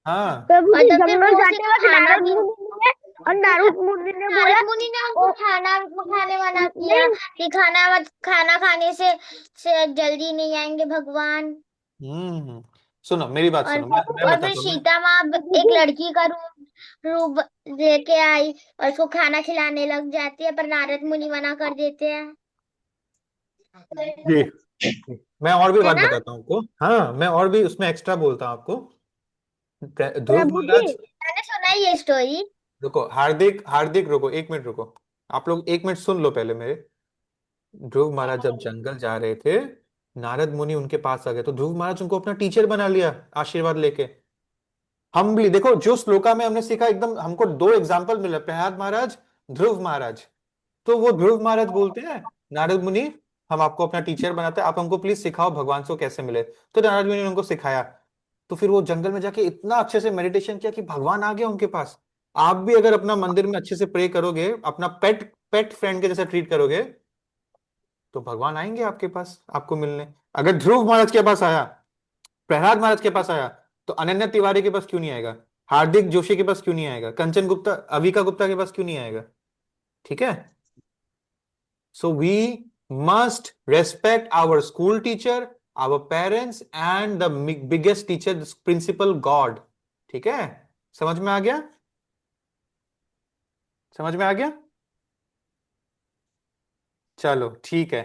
हाँ। प्रभु जी, जंगल जाते वक्त नारद मुनि ने और नारद मुनि ने बोला, नारद मुनि ने उनको खाना खाने मना किया कि खाना मत, खाना खाने से जल्दी नहीं आएंगे भगवान। सुनो मेरी बात, और सुनो, मैं और फिर बताता हूँ मैं। सीता माँ एक लड़की का रूप रूप लेके आई और उसको खाना खिलाने लग जाती है, पर नारद मुनि मना कर देते हैं। जी, मैं और भी है बात ना? बताता हूँ आपको। हाँ, मैं और भी उसमें एक्स्ट्रा बोलता हूँ आपको। ध्रुव प्रभु जी, महाराज। मैंने सुना है ये स्टोरी। रुको, हार्दिक, हार्दिक रुको, 1 मिनट रुको। आप लोग 1 मिनट सुन लो पहले मेरे। ध्रुव महाराज जब जंगल जा रहे थे, नारद मुनि उनके पास आ गए, तो ध्रुव महाराज उनको अपना टीचर बना लिया आशीर्वाद लेके। हम्बली, देखो जो श्लोका में हमने सीखा, एकदम हमको 2 एग्जाम्पल मिले, प्रहलाद महाराज, ध्रुव महाराज। तो वो ध्रुव महाराज बोलते हैं, नारद मुनि, हम आपको अपना टीचर बनाते हैं, आप हमको प्लीज सिखाओ भगवान से कैसे मिले। तो नारद मुनि ने उनको सिखाया। तो फिर वो जंगल में जाके इतना अच्छे से मेडिटेशन किया कि भगवान आ गया उनके पास। आप भी अगर अपना मंदिर में अच्छे से प्रे करोगे, अपना पेट पेट फ्रेंड के जैसे ट्रीट करोगे, तो भगवान आएंगे आपके पास आपको मिलने। अगर ध्रुव महाराज के पास आया, प्रहलाद महाराज के पास आया, तो अनन्या तिवारी के पास क्यों नहीं आएगा? हार्दिक जोशी के पास क्यों नहीं आएगा? कंचन गुप्ता, अविका गुप्ता के पास क्यों नहीं आएगा? ठीक है। So we must respect our school teacher, our parents, and the biggest teacher, the principal God. ठीक है? समझ में आ गया? समझ में आ गया? चलो ठीक है।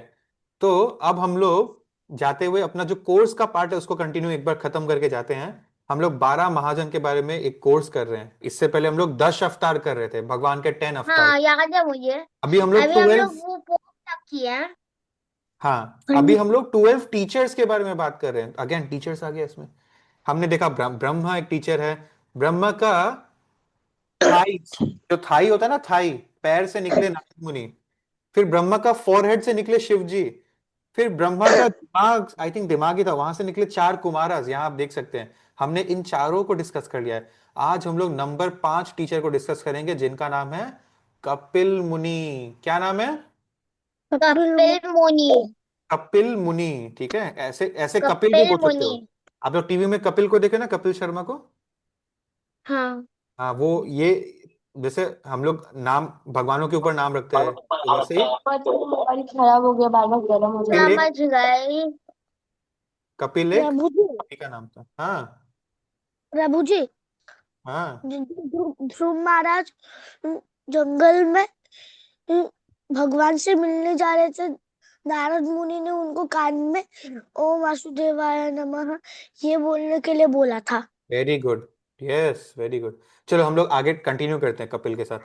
तो अब हम लोग जाते हुए अपना जो कोर्स का पार्ट है उसको कंटिन्यू एक बार खत्म करके जाते हैं। हम लोग 12 महाजन के बारे में एक कोर्स कर रहे हैं। इससे पहले हम लोग 10 अवतार कर रहे थे, भगवान के 10 अवतार। हाँ, याद है मुझे। अभी हम लोग अभी हम 12। लोग वो पोस्ट तक किया है। हाँ, अभी हम लोग 12 टीचर्स के बारे में बात कर रहे हैं। अगेन टीचर्स आ गया इसमें। हमने देखा ब्रह्मा एक टीचर है। ब्रह्मा का थाई, जो थाई होता है ना, थाई पैर से निकले नारद मुनि। फिर ब्रह्मा का फोरहेड से निकले शिव जी। फिर ब्रह्मा का दिमाग, आई थिंक दिमाग ही था, वहां से निकले 4 कुमारास, यहाँ आप देख सकते हैं। हमने इन चारों को डिस्कस कर लिया है। आज हम लोग नंबर 5 टीचर को डिस्कस करेंगे, जिनका नाम है कपिल मुनि। क्या नाम है? कपिल मुनि। कपिल मुनि। ठीक है, ऐसे ऐसे कपिल भी कपिल बोल सकते मुनि। हो। आप लोग टीवी में कपिल को देखे ना, कपिल शर्मा को। हाँ, हाँ, वो ये, जैसे हम लोग नाम भगवानों के ऊपर नाम रखते हैं, तो वैसे ही मोबाइल खराब हो गया, बार बार गर्म हो कपिल जाता एक, समझ गई। कपिल एक प्रभु जी, पति का नाम था। हाँ। प्रभु जी, हाँ, ध्रुव महाराज जंगल में भगवान से मिलने जा रहे थे। नारद मुनि ने उनको कान में ओम वासुदेवाय नमः ये बोलने के लिए बोला था। Very good, yes very good. चलो हम लोग आगे कंटिन्यू करते हैं कपिल के साथ।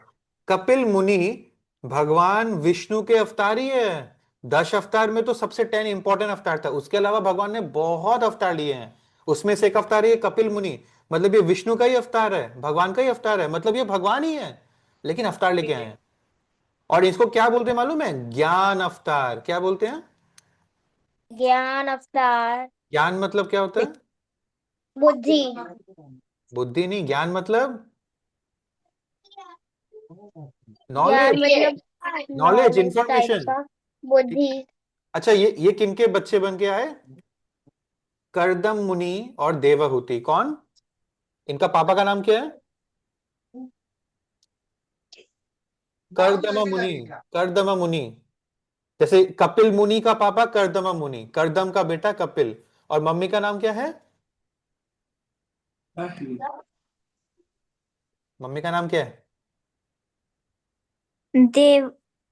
कपिल मुनि भगवान विष्णु के अवतार ही है। 10 अवतार में तो सबसे 10 इंपॉर्टेंट अवतार था, उसके अलावा भगवान ने बहुत अवतार लिए हैं। उसमें से एक अवतार है कपिल मुनि, मतलब ये विष्णु का ही अवतार है, भगवान का ही अवतार है, मतलब ये भगवान ही है लेकिन अवतार लेके आए हैं। और इसको क्या बोलते हैं मालूम है? ज्ञान अवतार। क्या बोलते हैं? ज्ञान अवतार। ज्ञान मतलब क्या होता है? बुद्धि। बुद्धि नहीं, ज्ञान मतलब ज्ञान नॉलेज। मतलब नॉलेज, नॉलेज टाइप इंफॉर्मेशन। का। बुद्धि। अच्छा, ये किनके बच्चे बन के आए? करदम मुनि और देवहूति। कौन? इनका पापा का नाम क्या है? करदम मुनि। करदम मुनि। जैसे कपिल मुनि का पापा करदम मुनि, करदम का बेटा कपिल, और मम्मी का नाम क्या है? मम्मी का नाम क्या है? Dev.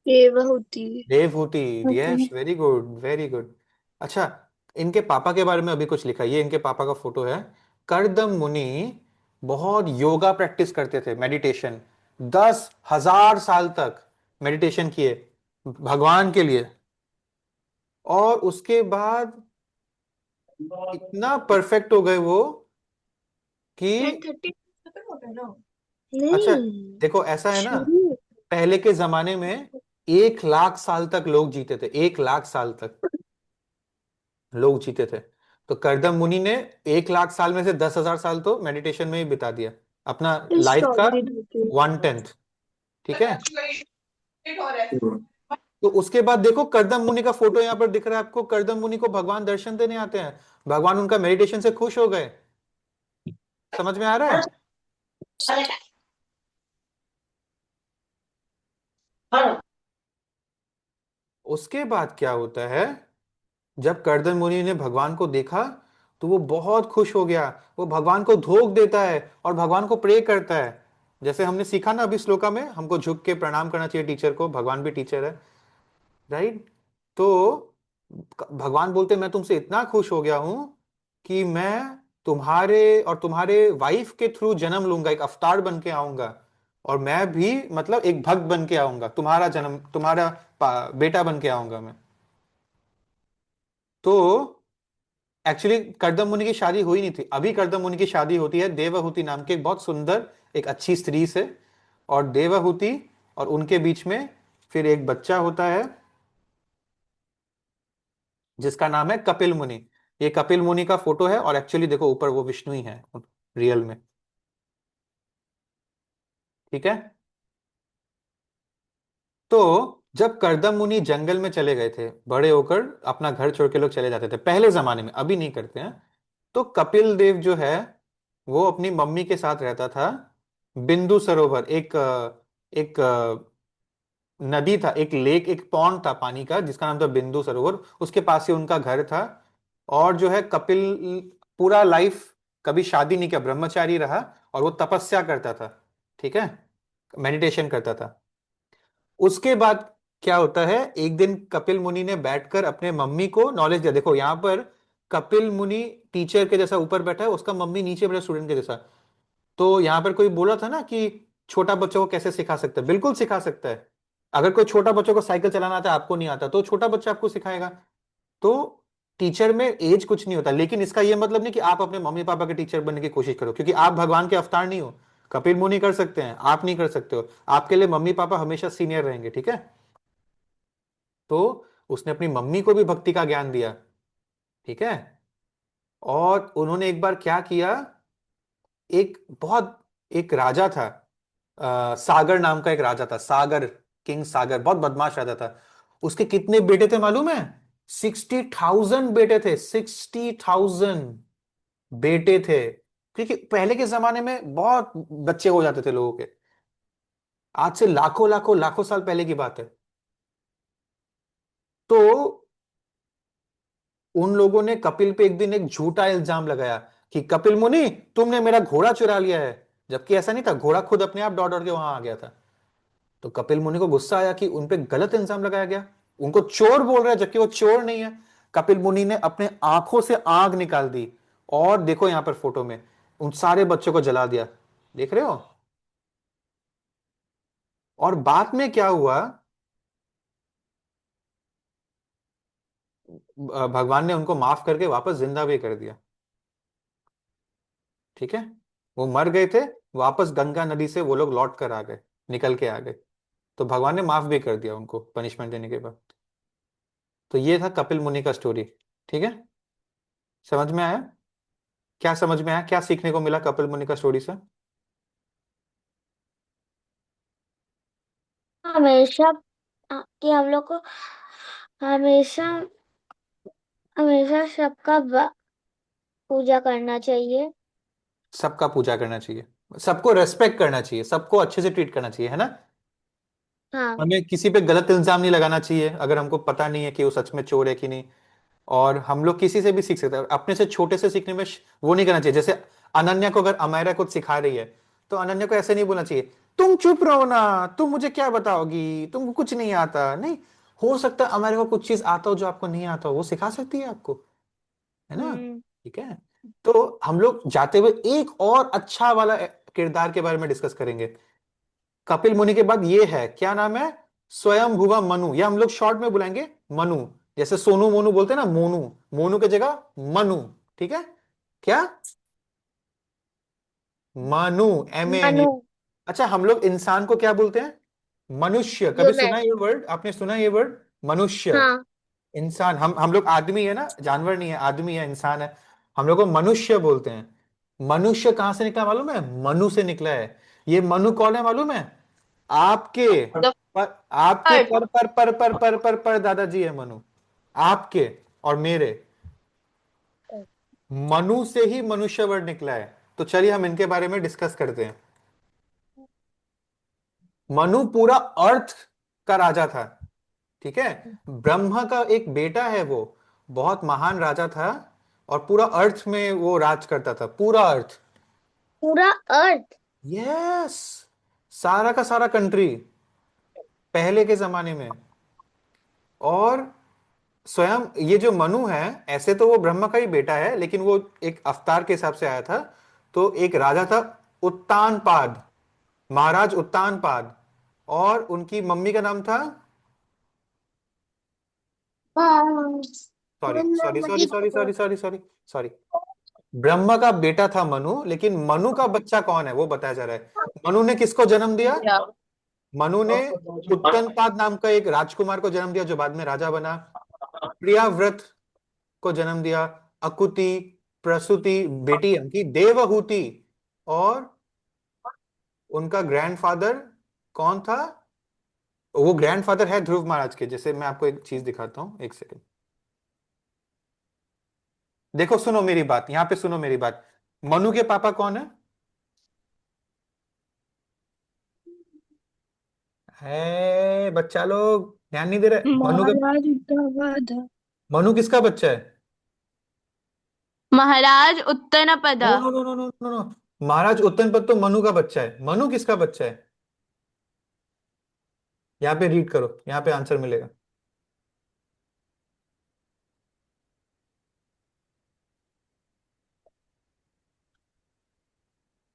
Devahuti. Devahuti. Yes, very good very good. अच्छा, इनके पापा के बारे में अभी कुछ लिखा है, ये इनके पापा का फोटो है। करदम मुनि बहुत योगा प्रैक्टिस करते थे, मेडिटेशन। 10,000 साल तक मेडिटेशन किए भगवान के लिए। और उसके बाद इतना परफेक्ट हो गए वो कि 10:30 खत्म होता है ना। अच्छा, नहीं, देखो ऐसा है ना, शुरू। पहले के जमाने में 1 लाख साल तक लोग जीते थे, 1 लाख साल तक लोग जीते थे। तो करदम मुनि ने 1 लाख साल में से 10,000 साल तो मेडिटेशन में ही बिता दिया, अपना लाइफ का स्ट्रॉबेरी देती 1/10। ठीक है। तो उसके बाद देखो करदम मुनि का फोटो यहाँ पर दिख रहा है आपको। करदम मुनि को भगवान दर्शन देने आते हैं, भगवान उनका मेडिटेशन से खुश हो गए। समझ में आ रहा है? उसके बाद क्या होता है, जब करदम मुनि ने भगवान को देखा तो वो बहुत खुश हो गया। वो भगवान को धोख देता है और भगवान को प्रे करता है। जैसे हमने सीखा ना अभी श्लोका में, हमको झुक के प्रणाम करना चाहिए टीचर को, भगवान भी टीचर है, राइट? तो भगवान बोलते मैं तुमसे इतना खुश हो गया हूं कि मैं तुम्हारे और तुम्हारे वाइफ के थ्रू जन्म लूंगा, एक अवतार बन के आऊंगा। और मैं भी मतलब एक भक्त बन के आऊंगा, तुम्हारा जन्म, तुम्हारा बेटा बन के आऊंगा मैं। तो एक्चुअली करदम मुनि की शादी हुई नहीं थी, अभी करदम मुनि की शादी होती है देवहूति नाम की एक बहुत सुंदर, एक अच्छी स्त्री से। और देवहूति और उनके बीच में फिर एक बच्चा होता है जिसका नाम है कपिल मुनि। ये कपिल मुनि का फोटो है, और एक्चुअली देखो ऊपर वो विष्णु ही है रियल में। ठीक है। तो जब करदम मुनि जंगल में चले गए थे, बड़े होकर अपना घर छोड़ के लोग चले जाते थे पहले जमाने में, अभी नहीं करते हैं। तो कपिल देव जो है वो अपनी मम्मी के साथ रहता था। बिंदु सरोवर, एक नदी था, एक लेक, एक पॉन्ड था पानी का जिसका नाम था बिंदु सरोवर, उसके पास ही उनका घर था। और जो है कपिल पूरा लाइफ कभी शादी नहीं किया, ब्रह्मचारी रहा, और वो तपस्या करता था। ठीक है, मेडिटेशन करता था। उसके बाद क्या होता है, एक दिन कपिल मुनि ने बैठकर अपने मम्मी को नॉलेज दिया। देखो यहां पर कपिल मुनि टीचर के जैसा ऊपर बैठा है, उसका मम्मी नीचे बैठा स्टूडेंट के जैसा। तो यहां पर कोई बोला था ना कि छोटा बच्चों को कैसे सिखा सकता है, बिल्कुल सिखा सकता है। अगर कोई छोटा बच्चों को साइकिल चलाना आता है, आपको नहीं आता, तो छोटा बच्चा आपको सिखाएगा। तो टीचर में एज कुछ नहीं होता, लेकिन इसका यह मतलब नहीं कि आप अपने मम्मी पापा के टीचर बनने की कोशिश करो, क्योंकि आप भगवान के अवतार नहीं हो। कपिल मुनि कर सकते हैं, आप नहीं कर सकते हो। आपके लिए मम्मी पापा हमेशा सीनियर रहेंगे। ठीक है। तो उसने अपनी मम्मी को भी भक्ति का ज्ञान दिया। ठीक है। और उन्होंने एक बार क्या किया, एक राजा था, सागर नाम का एक राजा था, सागर, किंग सागर, बहुत बदमाश राजा था। उसके कितने बेटे थे मालूम है? 60,000 बेटे थे, 60,000 बेटे थे। क्योंकि पहले के जमाने में बहुत बच्चे हो जाते थे लोगों के, आज से लाखों लाखों लाखों साल पहले की बात है। तो उन लोगों ने कपिल पे एक दिन एक झूठा इल्जाम लगाया कि कपिल मुनि तुमने मेरा घोड़ा चुरा लिया है, जबकि ऐसा नहीं था, घोड़ा खुद अपने आप दौड़ दौड़ के वहां आ गया था। तो कपिल मुनि को गुस्सा आया कि उन पे गलत इल्जाम लगाया गया, उनको चोर बोल रहा है जबकि वो चोर नहीं है। कपिल मुनि ने अपने आंखों से आग निकाल दी, और देखो यहां पर फोटो में उन सारे बच्चों को जला दिया, देख रहे हो। और बाद में क्या हुआ, भगवान ने उनको माफ करके वापस जिंदा भी कर दिया। ठीक है, वो मर गए थे, वापस गंगा नदी से वो लोग लौट कर आ गए, निकल के आ गए। तो भगवान ने माफ भी कर दिया उनको पनिशमेंट देने के बाद। तो ये था कपिल मुनि का स्टोरी। ठीक है, समझ में आया? क्या समझ में आया, क्या सीखने को मिला कपिल मुनि का स्टोरी से? हमेशा कि हम लोग को हमेशा हमेशा सबका पूजा करना चाहिए। सबका पूजा करना चाहिए, सबको रेस्पेक्ट करना चाहिए, सबको अच्छे से ट्रीट करना चाहिए, है ना। हाँ। हमें किसी पे गलत इल्जाम नहीं लगाना चाहिए अगर हमको पता नहीं है कि वो सच में चोर है कि नहीं। और हम लोग किसी से भी सीख सकते हैं, अपने से छोटे से सीखने में वो नहीं करना चाहिए। जैसे अनन्या को अगर अमायरा कुछ सिखा रही है, तो अनन्या को ऐसे नहीं बोलना चाहिए, तुम चुप रहो ना, तुम मुझे क्या बताओगी, तुमको कुछ नहीं आता। नहीं, हो सकता है अमायरा को कुछ चीज आता हो जो आपको नहीं आता हो, वो सिखा सकती है आपको, है ना। हम्म। ठीक है, तो हम लोग जाते हुए एक और अच्छा वाला किरदार के बारे में डिस्कस करेंगे। कपिल मुनि के बाद ये है, क्या नाम है, स्वयं भुवा मनु, या हम लोग शॉर्ट में बुलाएंगे मनु। जैसे सोनू मोनू बोलते हैं ना, मोनू, मोनू की जगह मनु। ठीक है, क्या, मनु, MANU। मनु। अच्छा, हम लोग इंसान को क्या बोलते हैं, मनुष्य। कभी सुना ह्यूमन। है ये वर्ड, आपने सुना है ये वर्ड, मनुष्य, हाँ। इंसान। हम लोग आदमी है ना, जानवर नहीं है, आदमी है, इंसान है, हम लोग को मनुष्य बोलते हैं। मनुष्य कहां से निकला मालूम है, मनु से निकला है। ये मनु कौन है मालूम है, आपके द आपके फर्स्ट। पर दादाजी है मनु, आपके और मेरे। मनु से ही मनुष्य वर्ड निकला है। तो चलिए हम इनके बारे में डिस्कस करते हैं। मनु पूरा अर्थ का राजा था। ठीक है, ब्रह्मा का एक बेटा है वो, बहुत महान राजा था, और पूरा अर्थ में वो राज करता था, पूरा अर्थ। पूरा अर्थ। यस, सारा का सारा कंट्री, पहले के जमाने में। और स्वयं ये जो मनु है, ऐसे तो वो ब्रह्मा का ही बेटा है, लेकिन वो एक अवतार के हिसाब से आया था। तो एक राजा था उत्तानपाद, महाराज उत्तानपाद, और उनकी मम्मी का नाम था, sorry sorry sorry sorry sorry sorry sorry sorry, Brahma का बेटा था मनु, लेकिन मनु का बच्चा कौन है वो बताया जा रहा है। मनु ने किसको जन्म दिया, मनु ने उत्तनपाद नाम का एक राजकुमार को जन्म दिया जो बाद में राजा बना। प्रियाव्रत को जन्म दिया, अकुति, प्रसूति बेटी उनकी देवहूति, और उनका ग्रैंडफादर कौन था, वो ग्रैंडफादर है ध्रुव महाराज के। जैसे मैं आपको एक चीज दिखाता हूं, एक सेकंड, देखो सुनो मेरी बात, यहां पे सुनो मेरी बात। मनु के पापा कौन है, बच्चा लोग ध्यान नहीं दे रहे, मनु के, महाराज उद्धावध। मनु किसका बच्चा है, महाराज Uttanapada. No no no no no no no, महाराज उत्तनपद तो मनु का बच्चा है। मनु किसका बच्चा है, यहाँ पे रीड करो, यहाँ पे आंसर मिलेगा।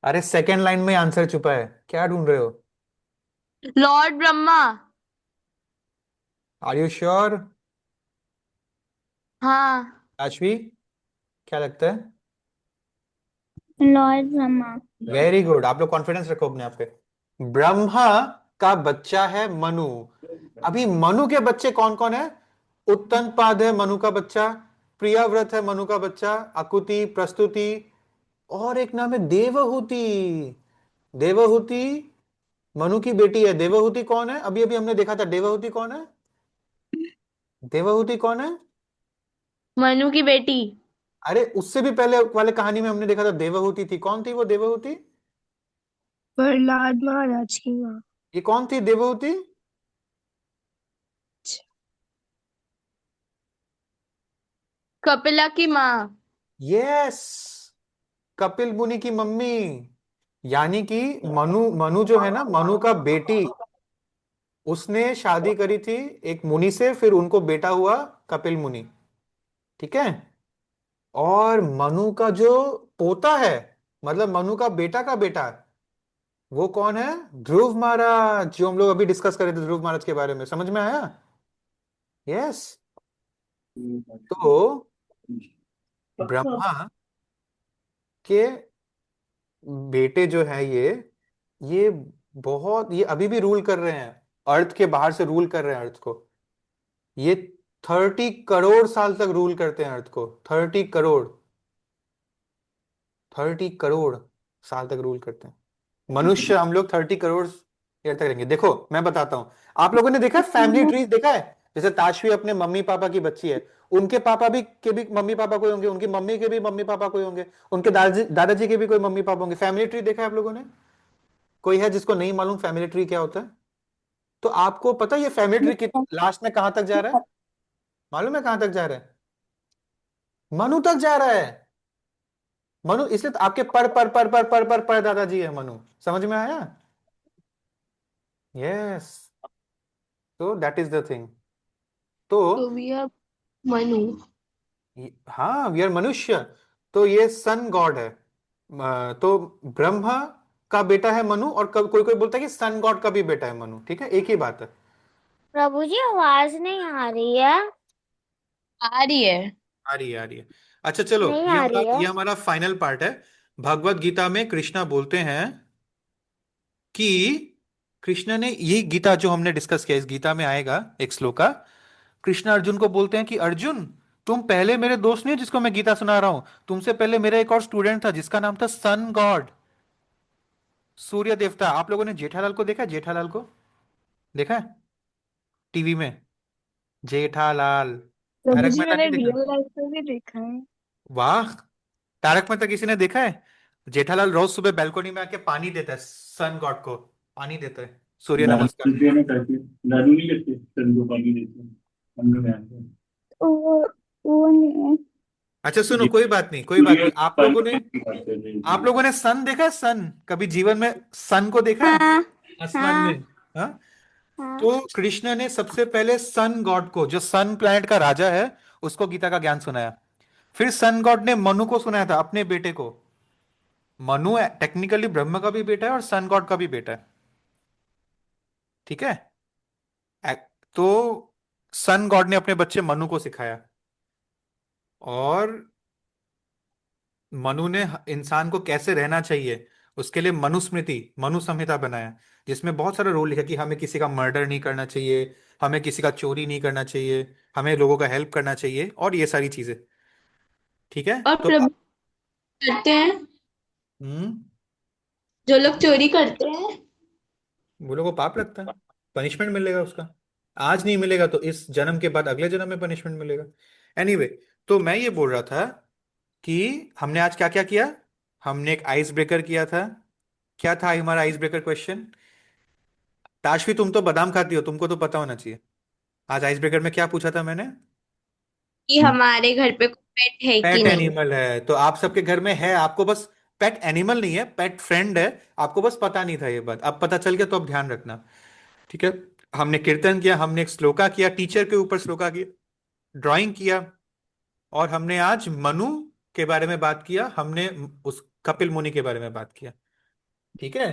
अरे सेकंड लाइन में आंसर छुपा है, क्या ढूंढ रहे हो। Lord Brahma. Are you sure, हाँ। आशवी, क्या लगता है। लॉर्ड ब्रह्मा। वेरी गुड, आप लोग कॉन्फिडेंस रखो अपने आप पे। ब्रह्मा का बच्चा है मनु। अभी मनु के बच्चे कौन कौन है, उत्तनपाद है मनु का बच्चा, प्रियाव्रत है मनु का बच्चा, अकुति, प्रस्तुति, और एक नाम है देवहूति। देवहूति मनु की बेटी है। देवहूति कौन है, अभी अभी हमने देखा था, देवहूति कौन है, देवहूति कौन है। मनु की बेटी। अरे उससे भी पहले वाले कहानी में हमने देखा था देवहूति थी, कौन थी वो देवहूति, प्रहलाद महाराज की माँ। ये कौन थी देवहूति, कपिला की माँ। यस, कपिल मुनि की मम्मी, यानी कि मनु, मनु जो है ना, मनु का बेटी, उसने शादी करी थी एक मुनि से, फिर उनको बेटा हुआ कपिल मुनि। ठीक है। और मनु का जो पोता है, मतलब मनु का बेटा का बेटा, वो कौन है? ध्रुव महाराज, जो हम लोग अभी डिस्कस कर रहे थे ध्रुव महाराज के बारे में। समझ में आया? यस। तो ब्रह्मा के बेटे जो है ये बहुत, ये अभी भी रूल कर रहे हैं, अर्थ के बाहर से रूल कर रहे हैं अर्थ को। ये 30 करोड़ साल तक रूल करते हैं अर्थ को। 30 करोड़, 30 करोड़ साल तक रूल करते हैं। मनुष्य हम लोग 30 करोड़ ईयर तक रहेंगे। देखो मैं बताता हूं, आप लोगों ने देखा है फैमिली ट्री देखा है? जैसे ताशवी अपने मम्मी पापा की बच्ची है, उनके पापा भी के भी मम्मी पापा कोई होंगे, उनकी मम्मी के भी मम्मी पापा कोई होंगे, उनके दादाजी दादाजी के भी कोई मम्मी पापा होंगे। फैमिली ट्री देखा है आप लोगों ने? कोई है जिसको नहीं मालूम फैमिली ट्री क्या होता है? तो आपको पता है ये फैमिली ट्री लास्ट में कहां तक जा रहा है? मालूम है कहां तक जा रहा है? मनु तक जा रहा है। मनु, इसलिए तो आपके पर दादाजी है मनु। समझ में आया? यस। तो दैट इज द थिंग। तो तो वी आर मनु। हाँ, वी आर मनुष्य। तो ये सन गॉड है। तो ब्रह्मा का बेटा है मनु, और कोई कोई बोलता है कि सन गॉड का भी बेटा है मनु। ठीक है, एक ही बात है। प्रभु जी आवाज नहीं आ रही है। आ रही है। आ रही है, आ रही है। अच्छा चलो, नहीं ये आ हमारा रही है। ये हमारा फाइनल पार्ट है। भगवत गीता में कृष्णा बोलते हैं कि कृष्ण ने, ये गीता जो हमने डिस्कस किया, इस गीता में आएगा एक श्लोका। कृष्ण अर्जुन को बोलते हैं कि अर्जुन, तुम पहले मेरे दोस्त नहीं हो जिसको मैं गीता सुना रहा हूं, तुमसे पहले मेरा एक और स्टूडेंट था जिसका नाम था सन गॉड, सूर्य देवता। आप लोगों ने जेठालाल को देखा है? जेठालाल को देखा है टीवी में? जेठालाल। प्रभु तारक जी मेहता मैंने नहीं देखा? रियल लाइफ में भी देखा है। वाह। तारक मेहता किसी ने देखा है? जेठालाल रोज सुबह बैल्कोनी में आके पानी देता है, सन गॉड को पानी देता है, सूर्य नमस्कार। में करते दारू नहीं करते सन को पानी देते हैं हम लोग यहाँ पे। वो नहीं है। अच्छा सुनो, ये कोई बात नहीं, कोई बात सूर्य नहीं। पानी की बात कर रहे आप हैं। लोगों ने सन देखा है? सन कभी जीवन में सन को देखा है हाँ आसमान में? हाँ हाँ। हाँ। तो कृष्ण ने सबसे पहले सन गॉड को, जो सन प्लैनेट का राजा है, उसको गीता का ज्ञान सुनाया। फिर सन गॉड ने मनु को सुनाया था, अपने बेटे को। मनु टेक्निकली ब्रह्मा का भी बेटा है और सन गॉड का भी बेटा है। ठीक है। तो सन गॉड ने अपने बच्चे मनु को सिखाया, और मनु ने इंसान को कैसे रहना चाहिए उसके लिए मनुस्मृति, मनु संहिता बनाया, जिसमें बहुत सारा रूल लिखा कि हमें किसी का मर्डर नहीं करना चाहिए, हमें किसी का चोरी नहीं करना चाहिए, हमें लोगों का हेल्प करना चाहिए, और ये सारी चीजें। ठीक है। और तो प्रभु करते हैं, हम्म, जो लोग चोरी करते हैं। वो लोगों को पाप लगता है, पनिशमेंट मिलेगा उसका। आज नहीं मिलेगा तो इस जन्म के बाद अगले जन्म में पनिशमेंट मिलेगा। एनीवे, तो मैं ये बोल रहा था कि हमने आज क्या क्या किया। हमने एक आइस ब्रेकर किया था। क्या था हमारा आइस ब्रेकर क्वेश्चन? ताशवी, तुम तो बादाम खाती हो, तुमको तो पता होना चाहिए। आज आइस ब्रेकर में क्या पूछा था मैंने? कि हमारे घर पे कोई पेट है कि पेट नहीं। एनिमल है, तो आप सबके घर में है, आपको बस पेट एनिमल नहीं है, पेट फ्रेंड है। आपको बस पता नहीं था ये बात, अब पता चल गया तो अब ध्यान रखना। ठीक है। हमने कीर्तन किया, हमने एक श्लोका किया, टीचर के ऊपर श्लोका किया, ड्राइंग किया, और हमने आज मनु के बारे में बात किया, हमने उस कपिल मुनि के बारे में बात किया। ठीक है।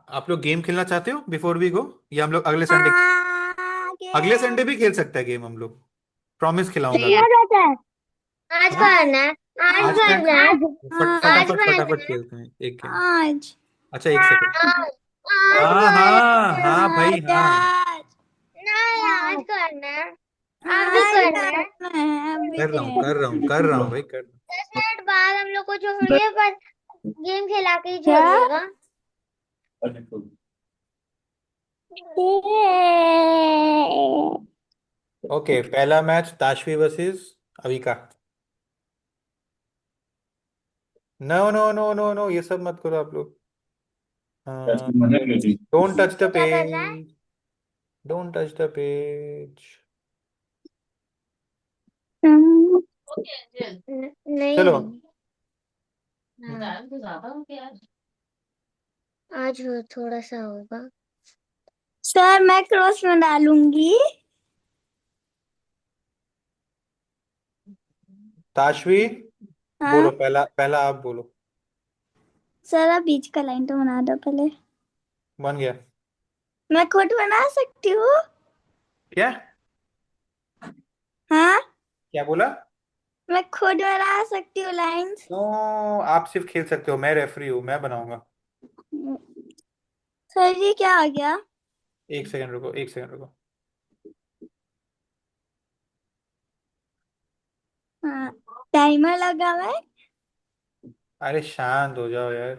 आप लोग गेम खेलना चाहते हो बिफोर वी गो, या हम लोग अगले संडे? अगले संडे भी खेल सकते हैं गेम हम लोग, प्रॉमिस खिलाऊंगा नहीं मैं। यार, कितना रहता है? आज हाँ, करना है। आज आज क्या? करना है। आज फटाफट करना फटाफट है। खेलते हैं एक गेम। आज अच्छा, एक सेकंड। आज आज हाँ हाँ करना हाँ भाई है। हाँ। आज नहीं, आज करना है। अभी करना है। अभी कर रहा हूँ, कर करना रहा हूँ, कर रहा हूँ भाई, कर रहा 10 मिनट बाद हम लोग को छोड़िए, पर गेम खिला के ही छोड़िएगा। हूँ। ओके, पहला match Tashvi versus Avika. No no no no no, ये सब मत करो आप लोग। मना कर दी। डोंट टच द क्या करना है? Page, don't touch the page. नहीं। चलो, आज थोड़ा सा होगा। सर मैं क्रॉस में डालूंगी। ताशवी, हाँ बोलो, पहला पहला आप बोलो। सर, आप बीच का लाइन तो बना दो पहले। बन गया। मैं खुद बना सकती हूँ। क्या? हाँ, क्या बोला? मैं खुद बना सकती हूँ लाइंस। नो, आप सिर्फ खेल सकते हो, मैं रेफरी हूँ, मैं बनाऊंगा। सर ये क्या आ गया? एक सेकंड रुको, एक सेकंड रुको। हाँ, टाइमर लगा हुआ है। अरे शांत हो जाओ यार।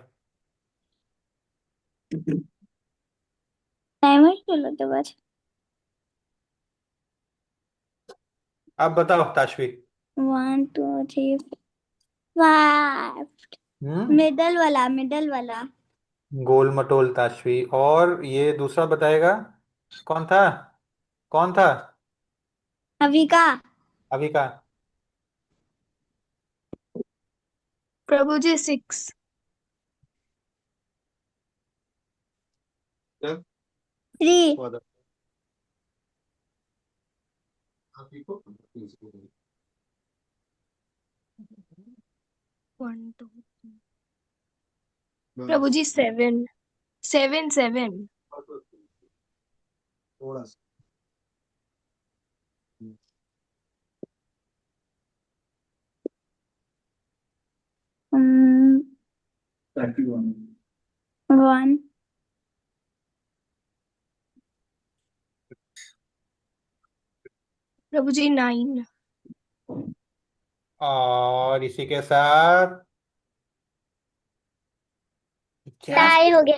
टाइमर खोलो तो बस। अब बताओ ताशवी। 1 2 3 5। हम्म। मिडल वाला, मिडल वाला। गोल मटोल ताशवी, और ये दूसरा बताएगा? कौन था? कौन था? अभी का। अभी का? प्रभु जी 6। 3। 1 2। प्रभु जी 7 7 7। um, 31। 1। प्रभु जी 9। और इसी के साथ क्या? टाई हो गया।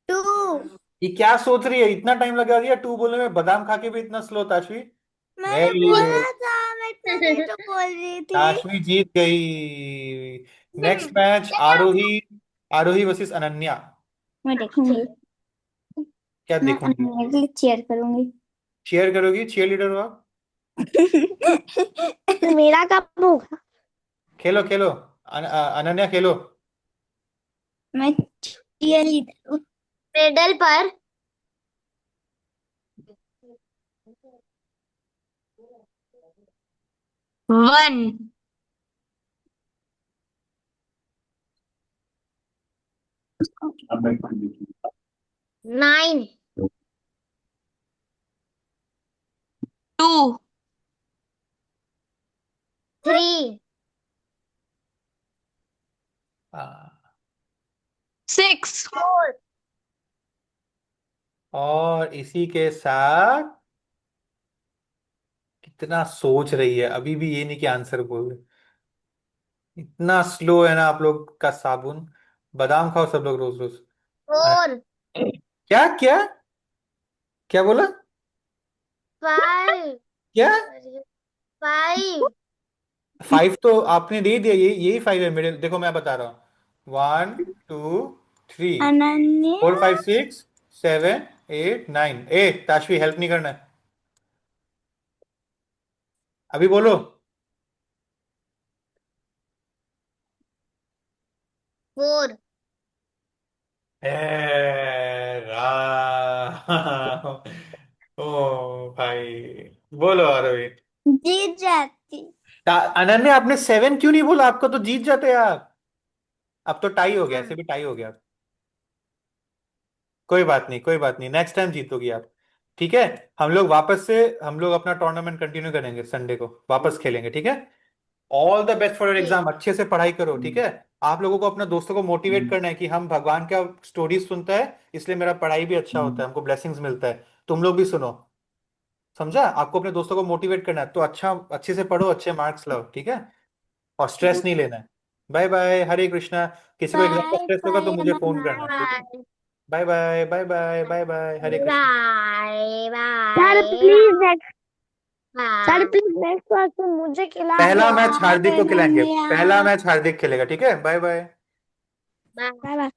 2। ये क्या सोच रही है, इतना टाइम लगा दिया टू बोलने में, बादाम खा के भी इतना स्लो ताशवी। मैंने वेरी गुड। बोला था, मैं इतना नहीं तो बोल रही थी। ताशवी जीत गई। नेक्स्ट मैच आरोही, आरोही वर्सेस अनन्या। मैं देखूंगी। क्या मैं देखूंगी? अनन्या के लिए चीयर करूंगी। चीयर करोगी? चीयर लीडर हो आप? मेरा कब होगा? खेलो खेलो। अनन्या खेलो। मैं चीयर लीडर हूँ। मेडल पर। 1 अब बैठ कर देखिए। 9। 2 3। हाँ। 6 4। और इसी के साथ कितना सोच रही है, अभी भी ये नहीं कि आंसर बोल रहे। इतना स्लो है ना आप लोग का साबुन। बादाम खाओ सब लोग रोज रोज। अरे, 4। क्या क्या? क्या बोला? 5। क्या? 5। 5 तो आपने दे दिया, यही यही 5 है मेरे, देखो मैं बता रहा हूँ। 1 2 3 अनन्या। 4 5 6 7 8 9। ए ताशवी, हेल्प नहीं करना है। अभी बोलो। 4। राम। ओ भाई, बोलो आरोही। जीत जाती। अनन्या, आपने 7 क्यों नहीं बोला? आपको तो जीत जाते आप। अब तो टाई हो गया, हाँ। ऐसे भी टाई हो गया। कोई बात नहीं, कोई बात नहीं, नेक्स्ट टाइम जीतोगी आप। ठीक है। हम लोग वापस से, हम लोग अपना टूर्नामेंट कंटिन्यू करेंगे, संडे को वापस खेलेंगे, ठीक है। All the best for your ठीक। एग्जाम, अच्छे से पढ़ाई करो, ठीक है। आप लोगों को अपने दोस्तों को मोटिवेट करना है कि हम भगवान का स्टोरीज सुनता है, इसलिए मेरा पढ़ाई भी अच्छा होता है, हमको ब्लेसिंग्स मिलता है। तुम लोग भी सुनो, समझा? आपको अपने दोस्तों को मोटिवेट करना है, तो अच्छा, अच्छे से पढ़ो, अच्छे मार्क्स लाओ, ठीक है। और स्ट्रेस नहीं लेना है। Bye bye, Hare Krishna. किसी को एग्जाम का बाय स्ट्रेस होगा तो बाय मुझे फोन करना, ठीक है। Ananya. Bye bye bye bye bye bye, Hare Krishna. Bye sir bye please next. Sir bye please next बार तो मुझे खिलाना। पहला मैच हार्दिक बाय को खिलाएंगे, अनन्या। पहला मैच हार्दिक खेलेगा, ठीक है। Bye bye. Bye. Bye bye.